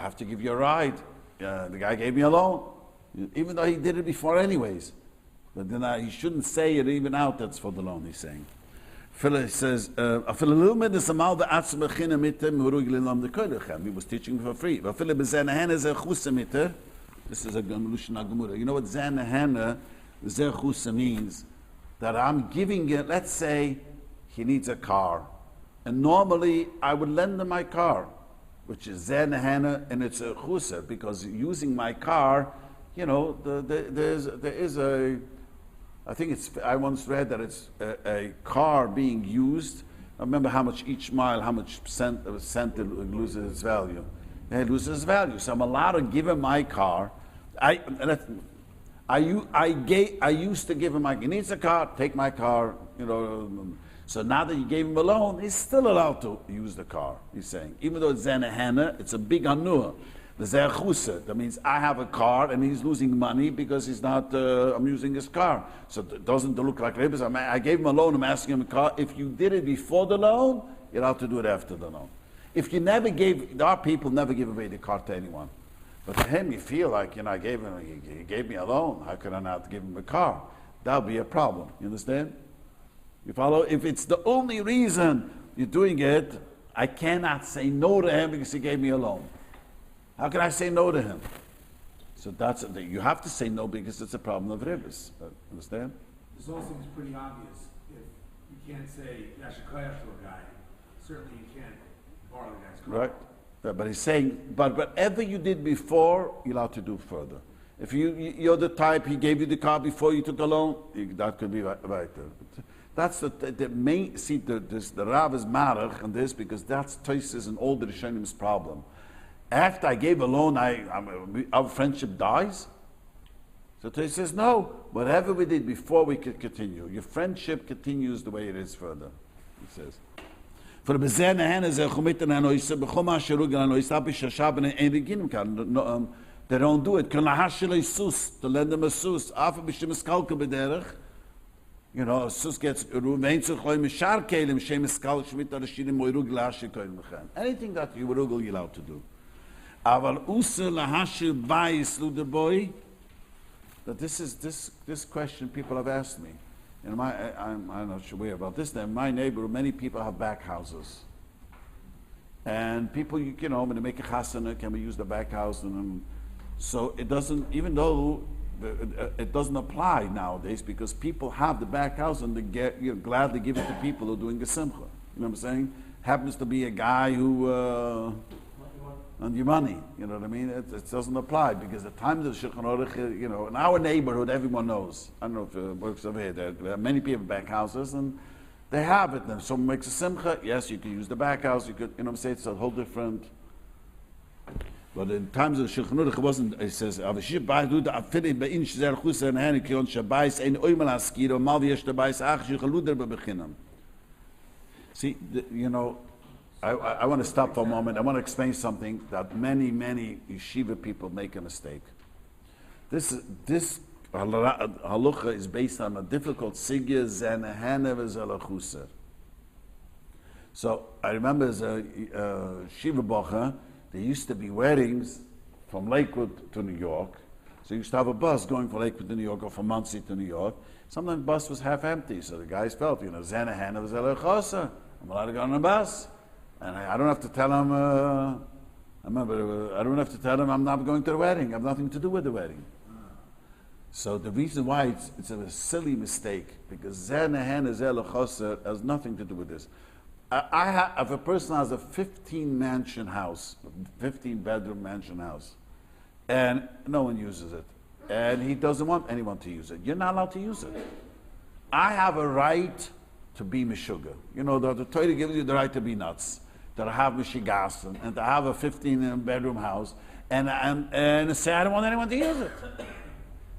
have to give you a ride. The guy gave me a loan, even though he did it before anyways. But then he shouldn't say it even out, that's for the loan, he's saying. Philip says, he was teaching for free. This is a Lushan Gemara. You know what Zanahana, Zerchusa means? That I'm giving it, let's say he needs a car. And normally I would lend him my car, which is Zanahana, and it's a Chusa, because using my car, you know, there is a, I think I once read that it's a car being used. I remember how much each mile, how much cent it loses its value. It loses its value. So I'm allowed to give him my car. I used to give him he needs a car, take my car, you know. So now that you gave him a loan, he's still allowed to use the car, he's saying. Even though it's Zanahana, it's a big anua. The Zerchusa, that means I have a car and he's losing money because he's not, I'm using his car. So it doesn't look like Ribis. I gave him a loan, I'm asking him a car. If you did it before the loan, you're allowed to do it after the loan. If you never there are people who never give away the car to anyone. But to him, you feel like, you know, he gave me a loan. How could I not give him a car? That'll be a problem. You understand? You follow? If it's the only reason you're doing it, I cannot say no to him because he gave me a loan. How can I say no to him? So you have to say no because it's a problem of Ribis. Understand? This all seems pretty obvious. If you can't say Yashikoyach to a guy, certainly you can't borrow the guy's car. Right. But he's saying, but whatever you did before, you're allowed to do further. If you're the type, he gave you the car before you took a loan, that could be right. That's the main, see, the Rav is marach on this because that's Tosis and all the Rishonim's problem. After I gave a loan, our friendship dies? So Tosis says, no, whatever we did before, we could continue. Your friendship continues the way it is further, he says. For the they don't do it. To lend them a sus. You know, a sus gets anything that you were allowed to do. That this question people have asked me. In I'm not sure about this. In my neighborhood, many people have back houses, and people, when they make a chasana, can we use the back house? And so it doesn't, even though it doesn't apply nowadays, because people have the back house and they gladly give it to people who are doing a simcha. You know what I'm saying? Happens to be a guy who. And your money, you know what I mean? It doesn't apply because the time of the Shulchan Aruch, in our neighborhood, everyone knows. I don't know if it works over here. There are many people back houses, and they have it. And if someone makes a simcha, yes, you can use the back house. You could, what I'm saying? It's a whole different. But in times of the Shulchan Aruch, it wasn't. It says, see, I want to stop for a moment. I want to explain something that many yeshiva people make a mistake. This halacha is based on a difficult sigya zenehene v'zelachuser. So I remember as a shiva bacha, there used to be weddings from Lakewood to New York. So you used to have a bus going from Lakewood to New York or from Muncie to New York. Sometimes the bus was half empty, so the guys felt, zenehene v'zelachuser. I'm allowed to go on the bus. And I don't have to tell him, I don't have to tell him I'm not going to the wedding. I have nothing to do with the wedding. So the reason why it's a silly mistake, because Zenehen has nothing to do with this. If a person has a 15-bedroom mansion house, and no one uses it, and he doesn't want anyone to use it, you're not allowed to use it. I have a right to be Meshuggah. The Torah gives you the right to be nuts. That I have Mishigas and to have a 15-bedroom house and say I don't want anyone to use it.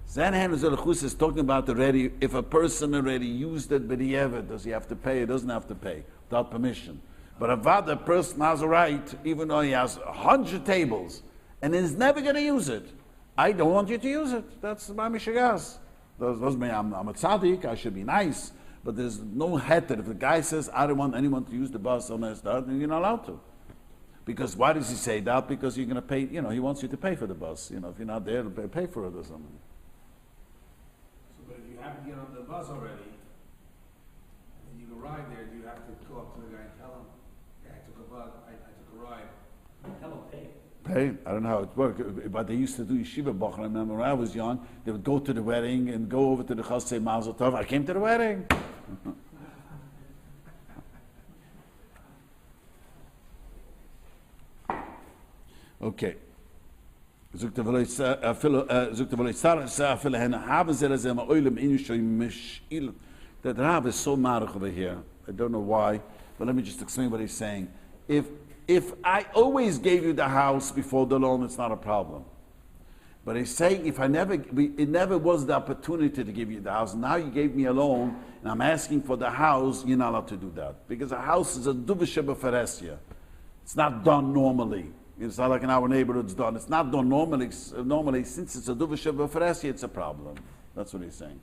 Zanhan Zalachus is talking about already, if a person already used it, but he ever, does he have to pay? He doesn't have to pay, without permission. But if the person has a right, even though he has 100 tables, and is never going to use it, I don't want you to use it. That's my Mishigas. I'm a tzaddik, I should be nice. But there's no heter. If the guy says, I don't want anyone to use the bus on that start, then you're not allowed to. Because why does he say that? Because you're going to pay, he wants you to pay for the bus. If you're not there, pay for it or something. So, but if you have to get on the bus already, and you can ride there, do you have to go up to the guy and tell him, yeah, I took a bus, I took a ride? Tell him pay. Pay? I don't know how it worked. But they used to do yeshiva bach. I remember when I was young, they would go to the wedding and go over to the chas, say Mazel Tov. I came to the wedding. Okay. That Rav is so marach over here. I don't know why, but let me just explain what he's saying. If I always gave you the house before the loan, it's not a problem. But he's saying it never was the opportunity to give you the house. Now you gave me a loan, and I'm asking for the house, you're not allowed to do that. Because a house is a duvah beferesia. It's not done normally. It's not like in our neighborhood it's done. It's not done normally. Normally, since it's a duvah beferesia, it's a problem. That's what he's saying.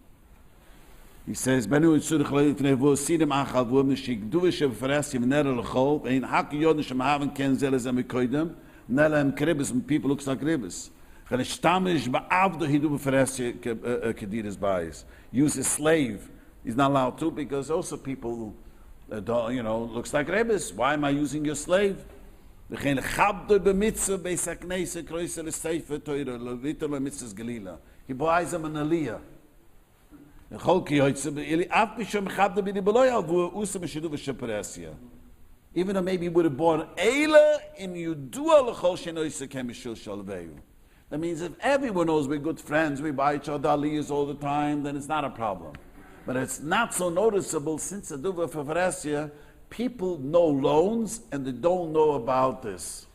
He says, "Benu itzurich leifnei vo sidem achal vo mishik duvish beferasim neder lechol ein hak yodn shem haven ken zelazem koidem nelem kribes people looks like ribis. Gel shtamish ba'avdo hidu beferasim kediris bais. Use a slave. He's not allowed to because also people, looks like ribis. Why am I using your slave? He buys him an aliyah. Even though maybe you would have born Eila in Yudua l'chol shenoisa kemishul shalveyu. That means if everyone knows we're good friends, we buy each other aliyahs all the time, then it's not a problem. But it's not so noticeable since Aduva Fafaresia, people know loans and they don't know about this.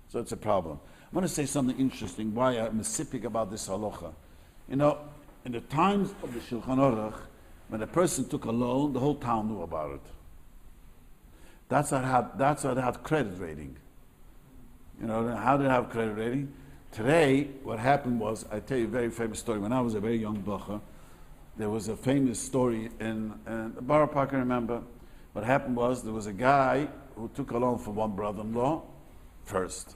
So it's a problem. I want to say something interesting, why I'm specific about this halacha. In the times of the Shulchan Aruch, when a person took a loan, the whole town knew about it. That's how they had credit rating. How did it have credit rating? Today, what happened was, I tell you a very famous story. When I was a very young bacher, there was a famous story in the Borough Park, I remember. What happened was, there was a guy who took a loan from one brother-in-law first.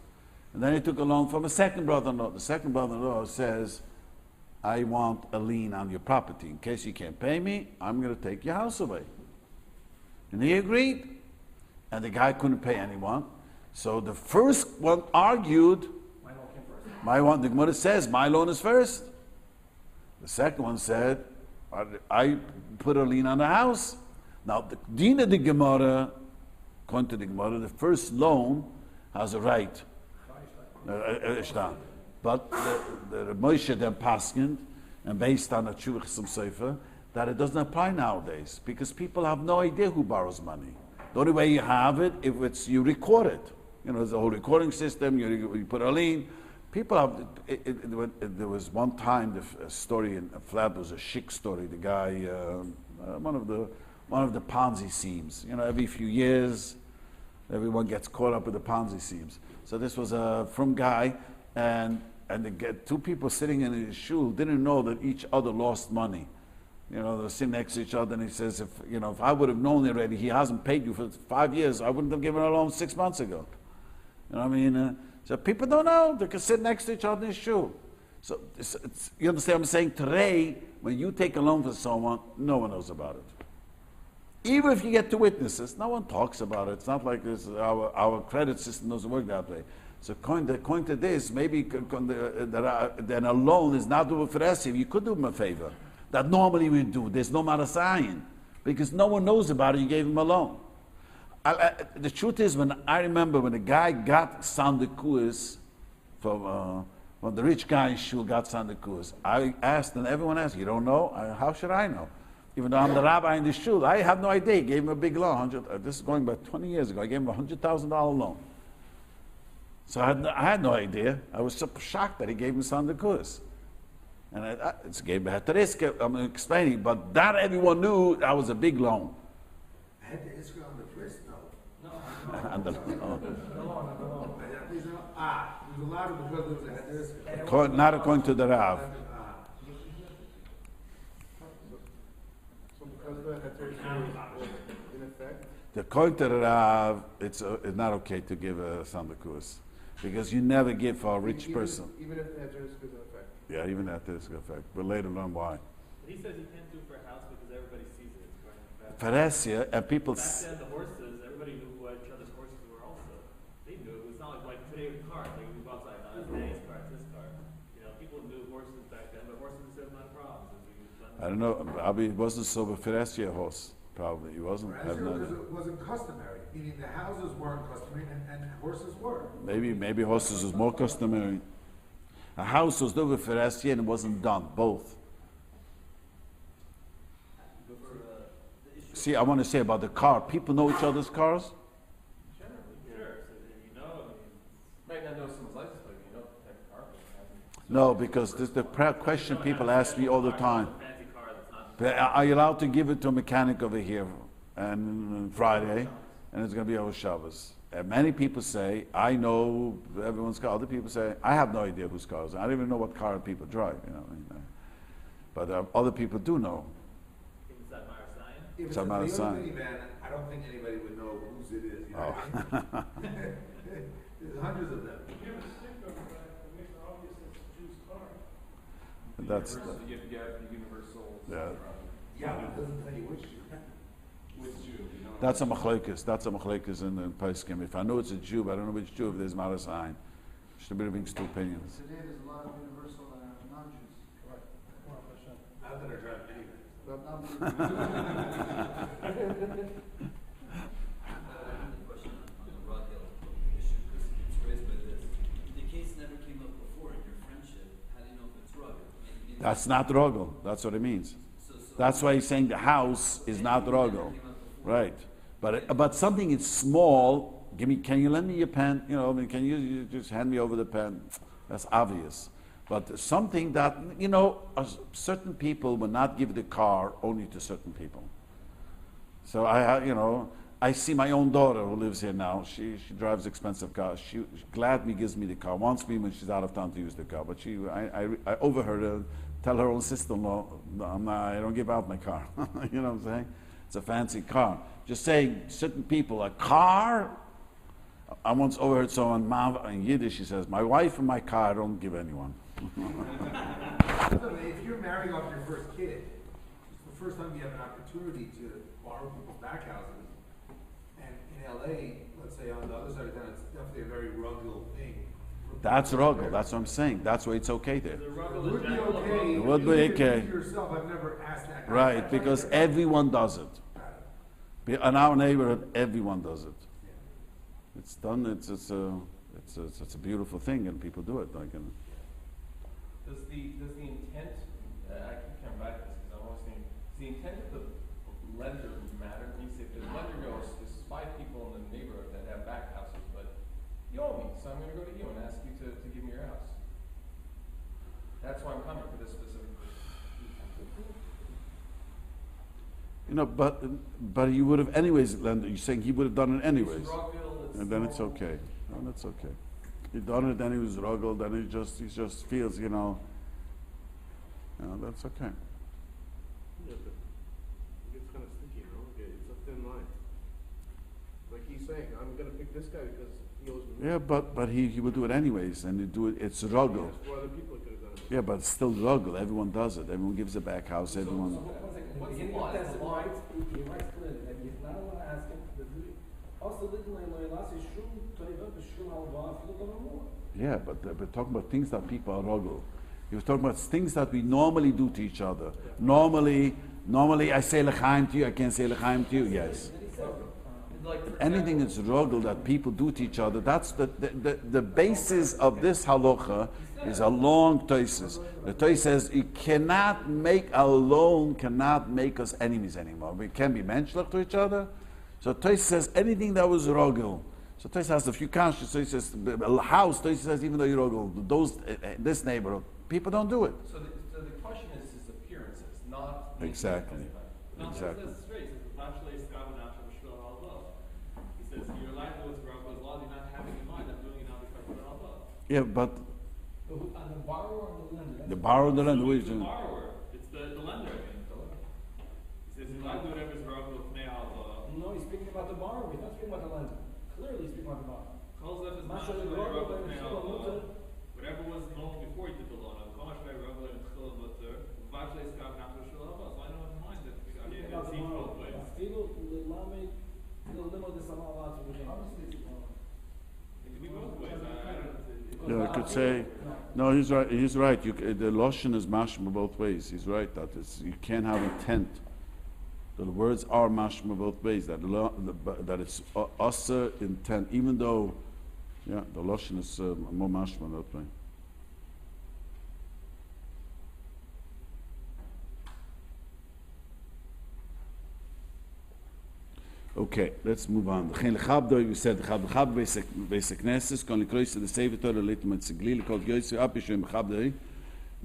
And then he took a loan from a second brother-in-law. The second brother-in-law says, I want a lien on your property. In case you can't pay me, I'm going to take your house away. And he agreed. And the guy couldn't pay anyone. So the first one argued, the Gemara says, my loan is first. The second one said, I put a lien on the house. Now, the din of the Gemara, according to the Gemara, the first loan has a right. But the Moshe then paskined, and based on a Tshuva Chasam Sofer, that it doesn't apply nowadays, because people have no idea who borrows money. The only way you have it, if it's you record it. You know, there's a whole recording system, you put a lien. People have, there was one time, a story in a flat, was a chic story, the guy, one of the Ponzi schemes. You know, every few years, everyone gets caught up with the Ponzi schemes. So this was a from guy, and two people sitting in his shul didn't know that each other lost money. You know, they were sitting next to each other, and he says, if I would have known already, he hasn't paid you for 5 years, I wouldn't have given a loan 6 months ago. You know what I mean? So people don't know. They can sit next to each other in shul. So you understand what I'm saying? Today, when you take a loan for someone, no one knows about it. Even if you get two witnesses, no one talks about it. It's not like this. Our credit system doesn't work that way. So according to this, maybe then a loan is not doable for us. If you could do them a favor, that normally we do. There's no marasayin, because no one knows about it. You gave him a loan. The truth is, when I remember when the guy got Sandekuis from when the rich guy in shul got Sandekuis, I asked, and everyone asked, you don't know? How should I know? Even though I'm the rabbi in the shul, I have no idea. He gave him a big loan. This is going back 20 years ago. I gave him a $100,000 loan. So I had no idea. I was so shocked that he gave him Sandekuis. And it's gave me risk. I'm explaining, but that everyone knew that was a big loan. I had the Israel on the twist, no. And There's a lot of because there was a not according to the Rav. So because the heter is in effect, According to the Rav, it's not okay to give a Sandekuis, because you never give for a rich person. even if the heter is in effect. Yeah, even that is a effect. We'll later learn why. But he says you can't do it for a house because everybody sees it. It's going back. Peresia, and people. Back then, the horses, everybody knew who each other's horses were also. They knew. It's not like today with cars. Like you go outside, it's Danny's car, it's his car. You know, people knew horses back then, but horses still not problems. I don't know. Rabbi wasn't so, but Peresia horse. Probably. He wasn't. I have no idea. Because it wasn't customary, meaning the houses weren't customary and horses were. Maybe horses was more customary. A house was done with Peresia and it wasn't done. Both. See, I want to say about the car. People know each other's cars. Generally, sure. So you know, I mean, might not know someone's license plate, but you know the type of car they have. No, because this is the question people ask me all the time. Fancy car that's not. But are you allowed to give it to a mechanic over here on Friday, and it's going to be over Shabbos? And many people say, I know everyone's car. Other people say, I have no idea whose car it is. I don't even know what car people drive. You know, but other people do know. Is that Myra Stein? If it's So a I'm not a Toyota sign. minivan, I don't think anybody would know whose it is. You know Oh. what I mean? There's hundreds of them. You have a sticker on the back that makes it obvious it's a Jew's car. That's You have the universal. yeah. Yeah, but it doesn't tell you which. With Jew, you know. That's a machlekes. That's a machlekes in the Paiskim. If I know it's a Jew, but I don't know which Jew, if there's Marasayin. Should be having two opinions. Today there's a lot of universal non-Jews. Correct. 100%. Not that I drive anyway. I have a question on the Rod Hill issue, because it's raised by this. The case never came up before in your friendship. How do you know if it's Rod? That's not Rogel. That's what it means. That's why he's saying the house is not Rogel. Right. But something is small. Can you lend me your pen? You know, I mean, can you just hand me over the pen? That's obvious. But something that, you know, certain people will not give the car only to certain people. So I see my own daughter who lives here now. She drives expensive cars. She gladly gives me the car. Wants me when she's out of town to use the car. But I overheard her tell her own sister-in-law, I don't give out my car. You know what I'm saying? It's a fancy car. Just saying, certain people, a car. I once overheard someone in Yiddish. She says, "My wife and my car I don't give anyone." That's a if you're marrying off your first kid, it's the first time you have an opportunity to borrow people's back houses. And in LA, let's say on the other side of town, it's definitely a very rugged thing. That's ruggle. That's what I'm saying. That's why it's okay there. The It ruggle would in be general. okay. It would be even if you okay. yourself, I've never asked that. Right, because everyone does it. In our neighborhood, everyone does it. It's done. It's a beautiful thing, and people do it. Like, Does the intent, I keep coming back to this because I'm always thinking, does the intent of the lender matter? Means if the lender goes, there's 5 people in the neighborhood that have back houses, but you owe me, so I'm going to go to you and ask you to give me your house. That's why I'm coming for this specific person. you know, but he would have anyways. You're saying he would have done it anyways, It's Rockville, it's and then it's okay. And that's okay. He done it, then he was ruggled, then he just feels, that's okay. Yeah, but it gets kind of sticky, it's a thin line. Like he's saying, I'm gonna pick this guy because he owes me. Yeah, but he would do it anyways, and he do it. It's ruggle. Yes, for other people, it could have done it. Yeah, but it's still ruggle. Everyone does it. Everyone gives a back house. Everyone. What's the Beginning law? of Is test, the law- he writes clearly that he's not allowed to ask him to do it. Also, little Yeah, but we're talking about things that people are ruggle. He was talking about things that we normally do to each other. Normally I say l'chaim to you. I can't say l'chaim to you. Yes. Anything that's ruggle that people do to each other. That's the basis of this halacha is a long toises. The tois says you cannot make us enemies anymore. We can be menschlich to each other. So tois says anything that was ruggle. So tois has a few conscious. So he says a house. Tois says even though you ruggle, this neighborhood people don't do it. So the question is his appearances, not Exactly. No, Exactly. that's straight. It says, "Naturally, Scott, natural, Shul, Halva." He says, "You're allowed to do what's wrong, but as long as you're not having in mind, I'm doing it now because of Halva." Yeah, but On the borrower or the lender? the borrower, the lender, It's the borrower. It's the lender. He says, "You're allowed to do whatever's wrong with me, Halva." No, he's speaking about the borrower. He's not speaking about the lender. Clearly, he's speaking about the borrower. Calls up as Masha naturally, Ribis, wrong with me, Shul, Halva. Mutter. Whatever was known before you did the loan, naturally, wrong with Shul, Mutter. Naturally, Scott, natural, Shul, Halva. So I don't have in mind that I mean, Speaking about it's the each borrower. both ways. Afilo l'lamed, afilo limo de samalat v'gem. Obviously, it's a borrower. It could be both ways. I don't. yeah, I could say. No, he's right. He's right. The lotion is mashma both ways. He's right. You can't have intent. The words are mashma both ways. That it's asa intent, even though, the lotion is more mashma that way. Okay, let's move on. We said the basic knesses. Kon likrois the save Torah lit mit ziglil kol yoyse up ishim chabdoi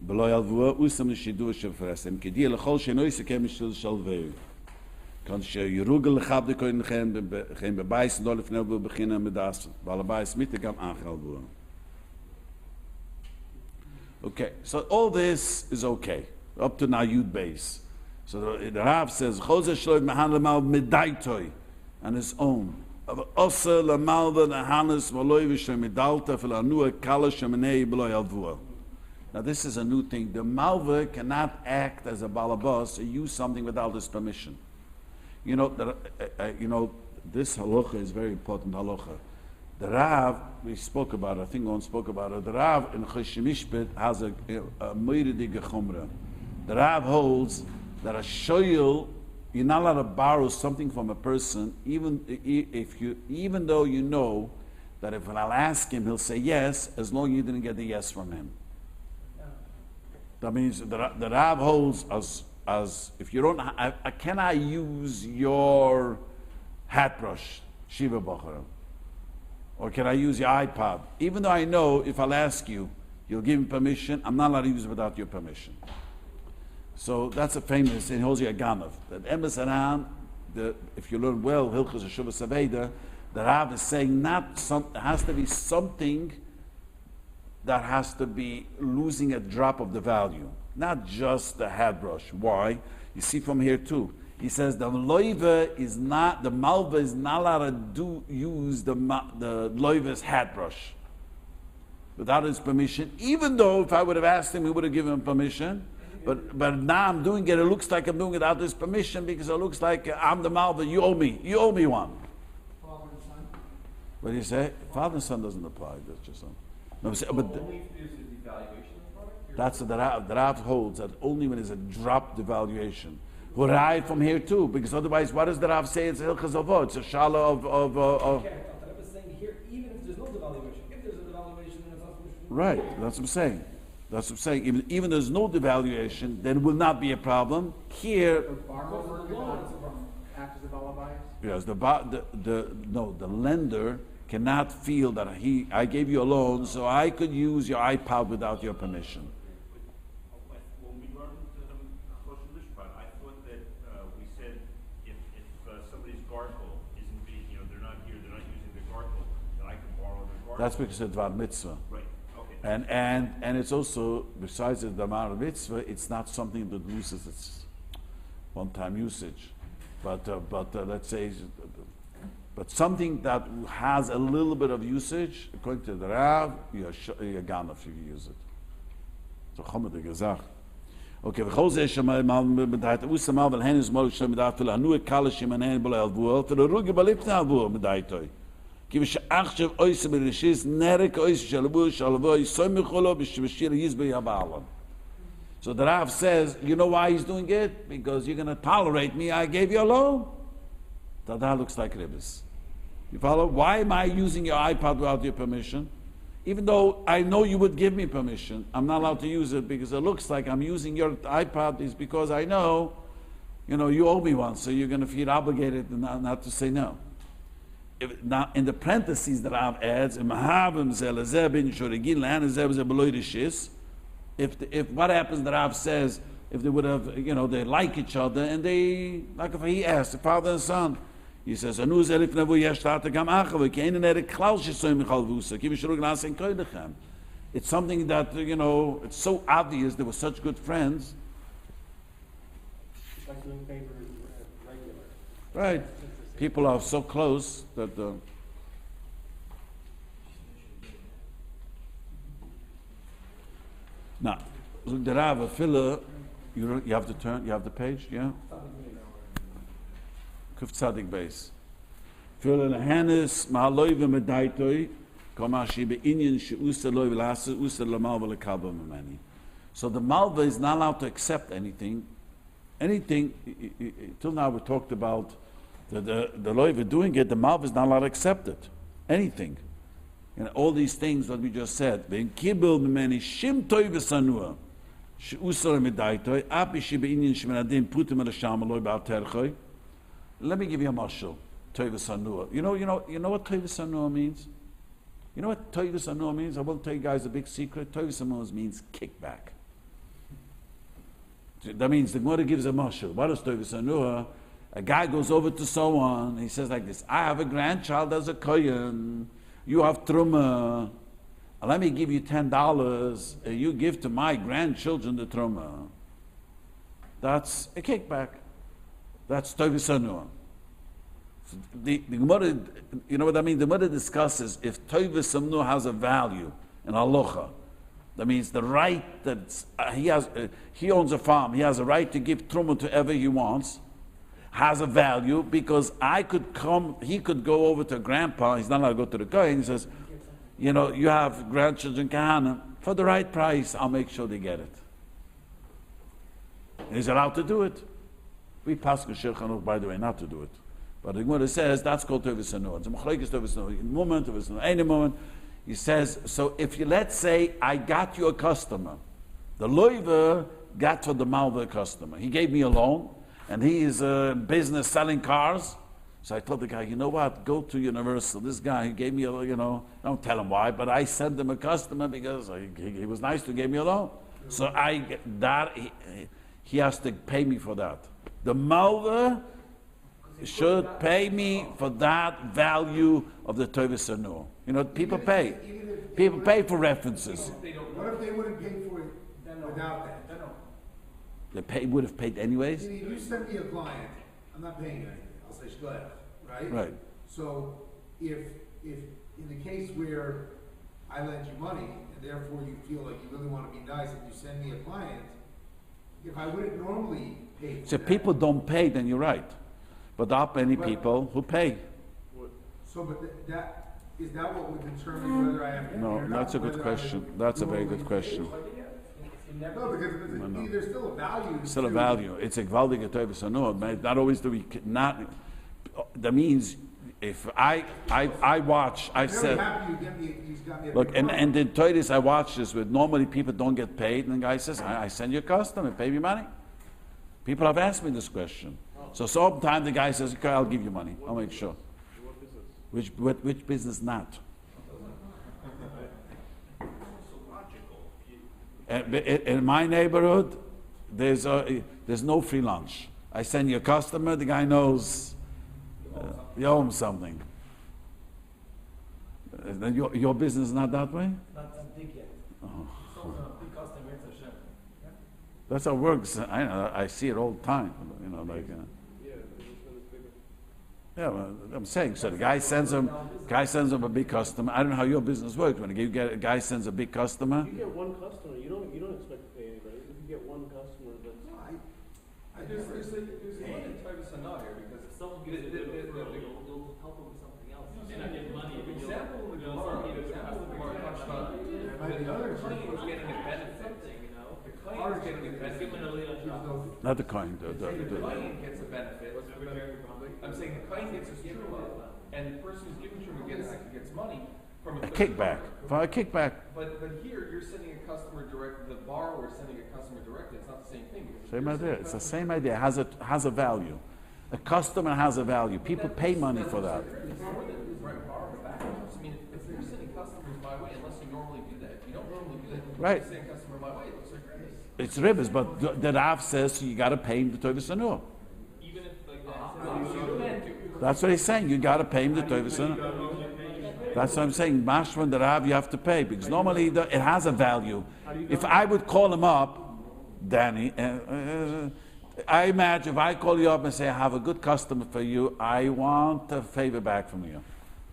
below alvua usam shidu shefrasem kedi lechol shenoise kem shel shalvei kan she yirugel chabde kon geen bebeis dol fnel wil beginnen met das balabais mit gam aangehaald. Okay, so all this is okay up to now Yud base. So the Rav says, Chose shloim mahalamal midaitoi, on his own. Osa lamalva nahanas maloi v'shem midalta filanua kala shemenei b'loi alvua. Now this is a new thing. The malva cannot act as a balabas or use something without his permission. This halacha is very important halacha. The Rav, we spoke about it, I think one spoke about it. The Rav in Cheshimishbet has a moiridige chumrah. The Rav holds that a shoyel, you're not allowed to borrow something from a person, even though you know that if I'll ask him, he'll say yes, as long as you didn't get the yes from him. That means the Rav holds as if you don't, can I use your hat brush, Shiva Bachara? Or can I use your iPod? Even though I know if I'll ask you, you'll give me permission, I'm not allowed to use it without your permission. So that's a famous, and holds you a ganav. That emes aran, if you learn well, Hilchos Shuvas Aveda, the Rav is saying it has to be something that has to be losing a drop of the value, not just the hat brush. Why? You see from here too. He says the malva is not allowed to use the loiva's hat brush without his permission. Even though if I would have asked him, he would have given him permission. But now I'm doing it. It looks like I'm doing it without his permission because it looks like I'm the malva. You owe me. You owe me one. Father and son. What do you say? Father and son doesn't apply. That's just son. No, So but only if there's a devaluation of the product? Or- that's the Rav holds that only when there's a drop devaluation. Who right from here too, because otherwise, what does the Rav say? It's Hilchas Avot. It's a shala of. Okay, the Rebbe is saying here, even if there's no devaluation, if there's a devaluation, then it's not supposed to be. Right. That's what I'm saying. That's what I'm saying. Even there's no devaluation, then it will not be a problem. Here, The borrower cannot act as a alibi. yes, the lender cannot feel that I gave you a loan, so I could use your iPod without your permission. When we learned Choshen Lishpat, I thought that we said if somebody's gargle isn't being, they're not here, they're not using the gargle, then I can borrow their gargle. That's because it's Dvar Mitzvah. Right, okay. And it's also, besides the Damar Mitzvah, it's not something that loses its one-time usage. But let's say, but something that has a little bit of usage, according to the Rav, you're gone if you use it. So chomedige Gezach. Okay, v'chol zeh shemay mal medayt us mal vel henes mal shem medayt fel anu kale shemanen bel alvur fel ruge belipn alvur medaytoy. Ki vish achshav oys berishis nerek oys shalbu shalvu ysom kholo bishvishir yizbe yabalan. So the Rav says, you know why he's doing it? Because you're going to tolerate me. I gave you a loan. That looks like Ribis. You follow? Why am I using your iPod without your permission? Even though I know you would give me permission, I'm not allowed to use it because it looks like I'm using your iPod is because I know, you owe me one, so you're going to feel obligated not to say no. Now, in the parentheses that Rav adds, if what happens, the Rav says, if they would have, they like each other, and they, like if he asked, the father and son, he says, it's something that, it's so obvious, they were such good friends. It's like doing favors regular. Right. People are so close that... Now, look, the Rav, a filler, you have to turn, you have the page, yeah? Kuf Tzadik base. Filler lehanis ma'aloi v'medaitoi komashi be'inyan she'usa loi v'lasa usa l'malva l'kaba m'mani. So the malva is not allowed to accept anything. Till now we talked about the loi doing it, the malva is not allowed to accept it. Anything. All these things that we just said. Let me give you a mashal. You know what Toiv Sanua means? You know what Toiv Sanua means? I will tell you guys a big secret. Toiv Sanua means kickback. That means the Gemara gives a mashal. What is Toiv Sanua? A guy goes over to someone, he says like this, I have a grandchild as a kohen. You have truma. Let me give you $10. You give to my grandchildren the truma. That's a kickback. That's Toiv Sanua. The Gemara, you know what I mean? The Gemara discusses if Toiv Sanua has a value in halacha. That means the right that he owns a farm. He has a right to give truma to whoever he wants. Has a value because he could go over to grandpa, he's not allowed to go to the guy, and he says, you have grandchildren, kahana, for the right price, I'll make sure they get it. And he's allowed to do it. We pass Shiurim, by the way, not to do it. But the Gemara says, that's called Toiv Sanua. It's a machlekes Toiv Sanua. In moment, Toiv Sanua, any moment, he says, so if let's say, I got you a customer, the loiver got for the malva customer. He gave me a loan, and he is in business selling cars. So I told the guy, you know what, go to Universal. This guy, he gave me a, don't tell him why, but I sent him a customer because he was nice to give me a loan. So he has to pay me for that. The malva should pay me for that value of the Toiv Sanua. People pay. People pay for references. What if they wouldn't pay for it without that? They would have paid anyways? If you send me a client, I'm not paying you anything. I'll say, go ahead, right? Right. So if in the case where I lend you money, and therefore you feel like you really want to be nice, and you send me a client, if I wouldn't normally pay for So that. if people don't pay, then you're right. But there are many people who pay. So, but is that what would determine whether I have to pay No, or not? that's a good Whether I question. would That's a very good normally pay? question. No, because there's still a value. Still a to- value. It's a gewaltige Tauber Sanur. Not always do we not. That means if I watch, I I'm very said, happy he's got me a look, big and problem. in Toyris I watch this with normally people don't get paid, and the guy says, I send you a customer, pay me money. People have asked me this question. So sometimes the guy says, okay, I'll give you money. I'll make sure. Which business not? In my neighborhood, there's no free lunch. I send you a customer, the guy knows you owe him something. Then your business is not that way? Not that big yet. Oh. It's also a big customer, it's a shame. That's how it works. I see it all the time. You know, like. Yeah, well, I'm saying so. The guy sends him a big customer. I don't know how your business works. When a guy sends a big customer, You get one customer, you don't expect to pay anybody. If you get one customer, that's. There's a lot in Tauber Sanur here because If someone gets a good referral, you'll help them with something else. You may not get money, but you'll, example in the you'll Gemara, get the example in the Gemara talks about might be the others. claim is getting a benefit. something, you know. The claim is getting a benefit. Give them a little job. not the coin. The claim gets a benefit. I'm saying the claim gets a truma, and the person who's giving truma gets money from a A third kickback. party. For a kickback. But here you're sending a customer direct. The borrower is sending a customer directly. It's not the same thing. Same idea. It's the same idea. It has a value. A customer has a value. People pay money for that. It's more than right borrow back. I mean, if you're sending customers my way, unless you normally do that, you don't normally do that. Right. You're sending customer my way. It looks like Ribis. It's Ribis, but the Rav says you got to pay him the Tauber Sanur. Even if like that. That's what he's saying. You got to pay him the Tauber Sanur. That's what I'm saying. Mashman, the Rav, you have to pay because normally it has a value. If I would call him up, Danny, I imagine if I call you up and say, I have a good customer for you, I want a favor back from you.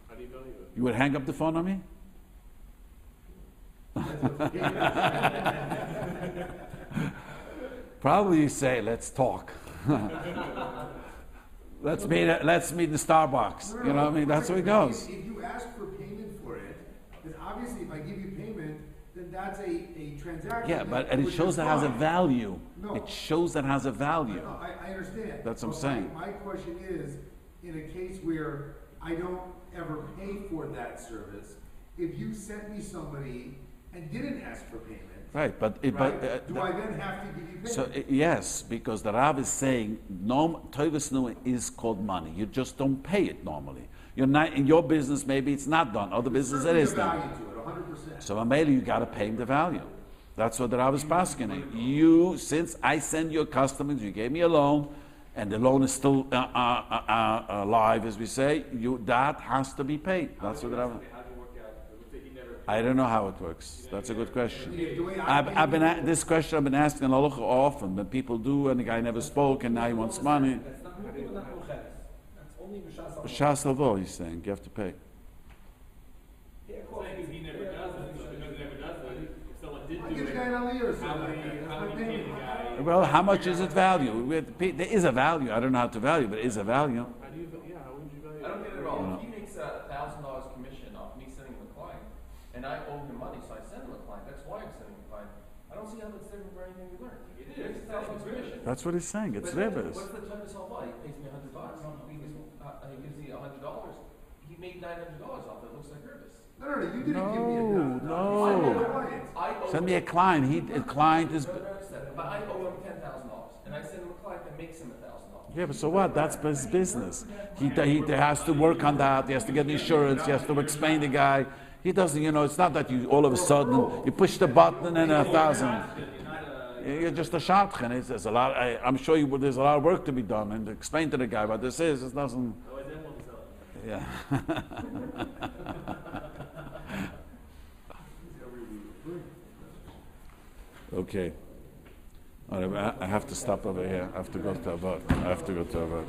How do you value it? You would hang up the phone on me? Probably you say, let's talk. let's meet in Starbucks. You know what I mean? That's where it goes. If you ask for payment for it, then obviously if I give you payment, then that's a transaction. Yeah, but and it which shows is that has a fine. value. No. It shows that has a value. No, I understand. That's what I'm But saying. My question is, in a case where I don't ever pay for that service, if you sent me somebody and didn't ask for payment, Right, but right, do I then have to give you payment? so yes, because the Rav is saying Tauber Sanur is called money. You just don't pay it normally. You're not in your business. Maybe it's not done. Other business it Certainly is a done. value to it, 100%. So Mameli, you got to pay him the value. That's what the Rav is asking. You, since I send your customers, you gave me a loan, and the loan is still alive, as we say. That has to be paid. That's what the Rav. How do you work out? Let's say he never. I don't know how it works. That's a good question. The way I pay I've been people- this question I've been asking in Halacha often. When people do, and the guy never spoke, and now he wants money. That's not Mukhim, not Mucheres. That's only Mishas Shas Lavo, he's saying you have to pay. Yeah, Well, because he never does it, so because he never does it, if someone did I do give the it, guy an aliyah or how something would like that. he, That's how my would he pay payment. the guy? Well, how much is it value? There is a value. I don't know how to value, but it is a value. How do you, how would you value it? I don't get it at all. If he makes $1,000 commission off me sending him a client, and I owe him money, so I send him a client. That's why I'm sending him a client. I don't see how that's different from anything we learned. It is. It's $1,000 commission. That's what he's saying. It's But Ribis. what's the type of solve? He pays me $100. He gives me $100. He made $900 off it. Looks like Ribis. No, you didn't give me a No, $1,000. no. I owe Send me a him- client. A client is. No, but I owe him $10,000, and I send him a client that makes him $1,000. Yeah, but so what? That's his business. He has to work on that. He has to get insurance. He has to explain the guy. He doesn't, it's not that you all of a sudden you push the button and 1,000. You're just a shotgun. There's a lot. I'm sure there's a lot of work to be done and to explain to the guy what this is. It doesn't. Otherwise, then we'll sell it. Yeah. Okay. All right, I have to stop over here. I have to go to a vote.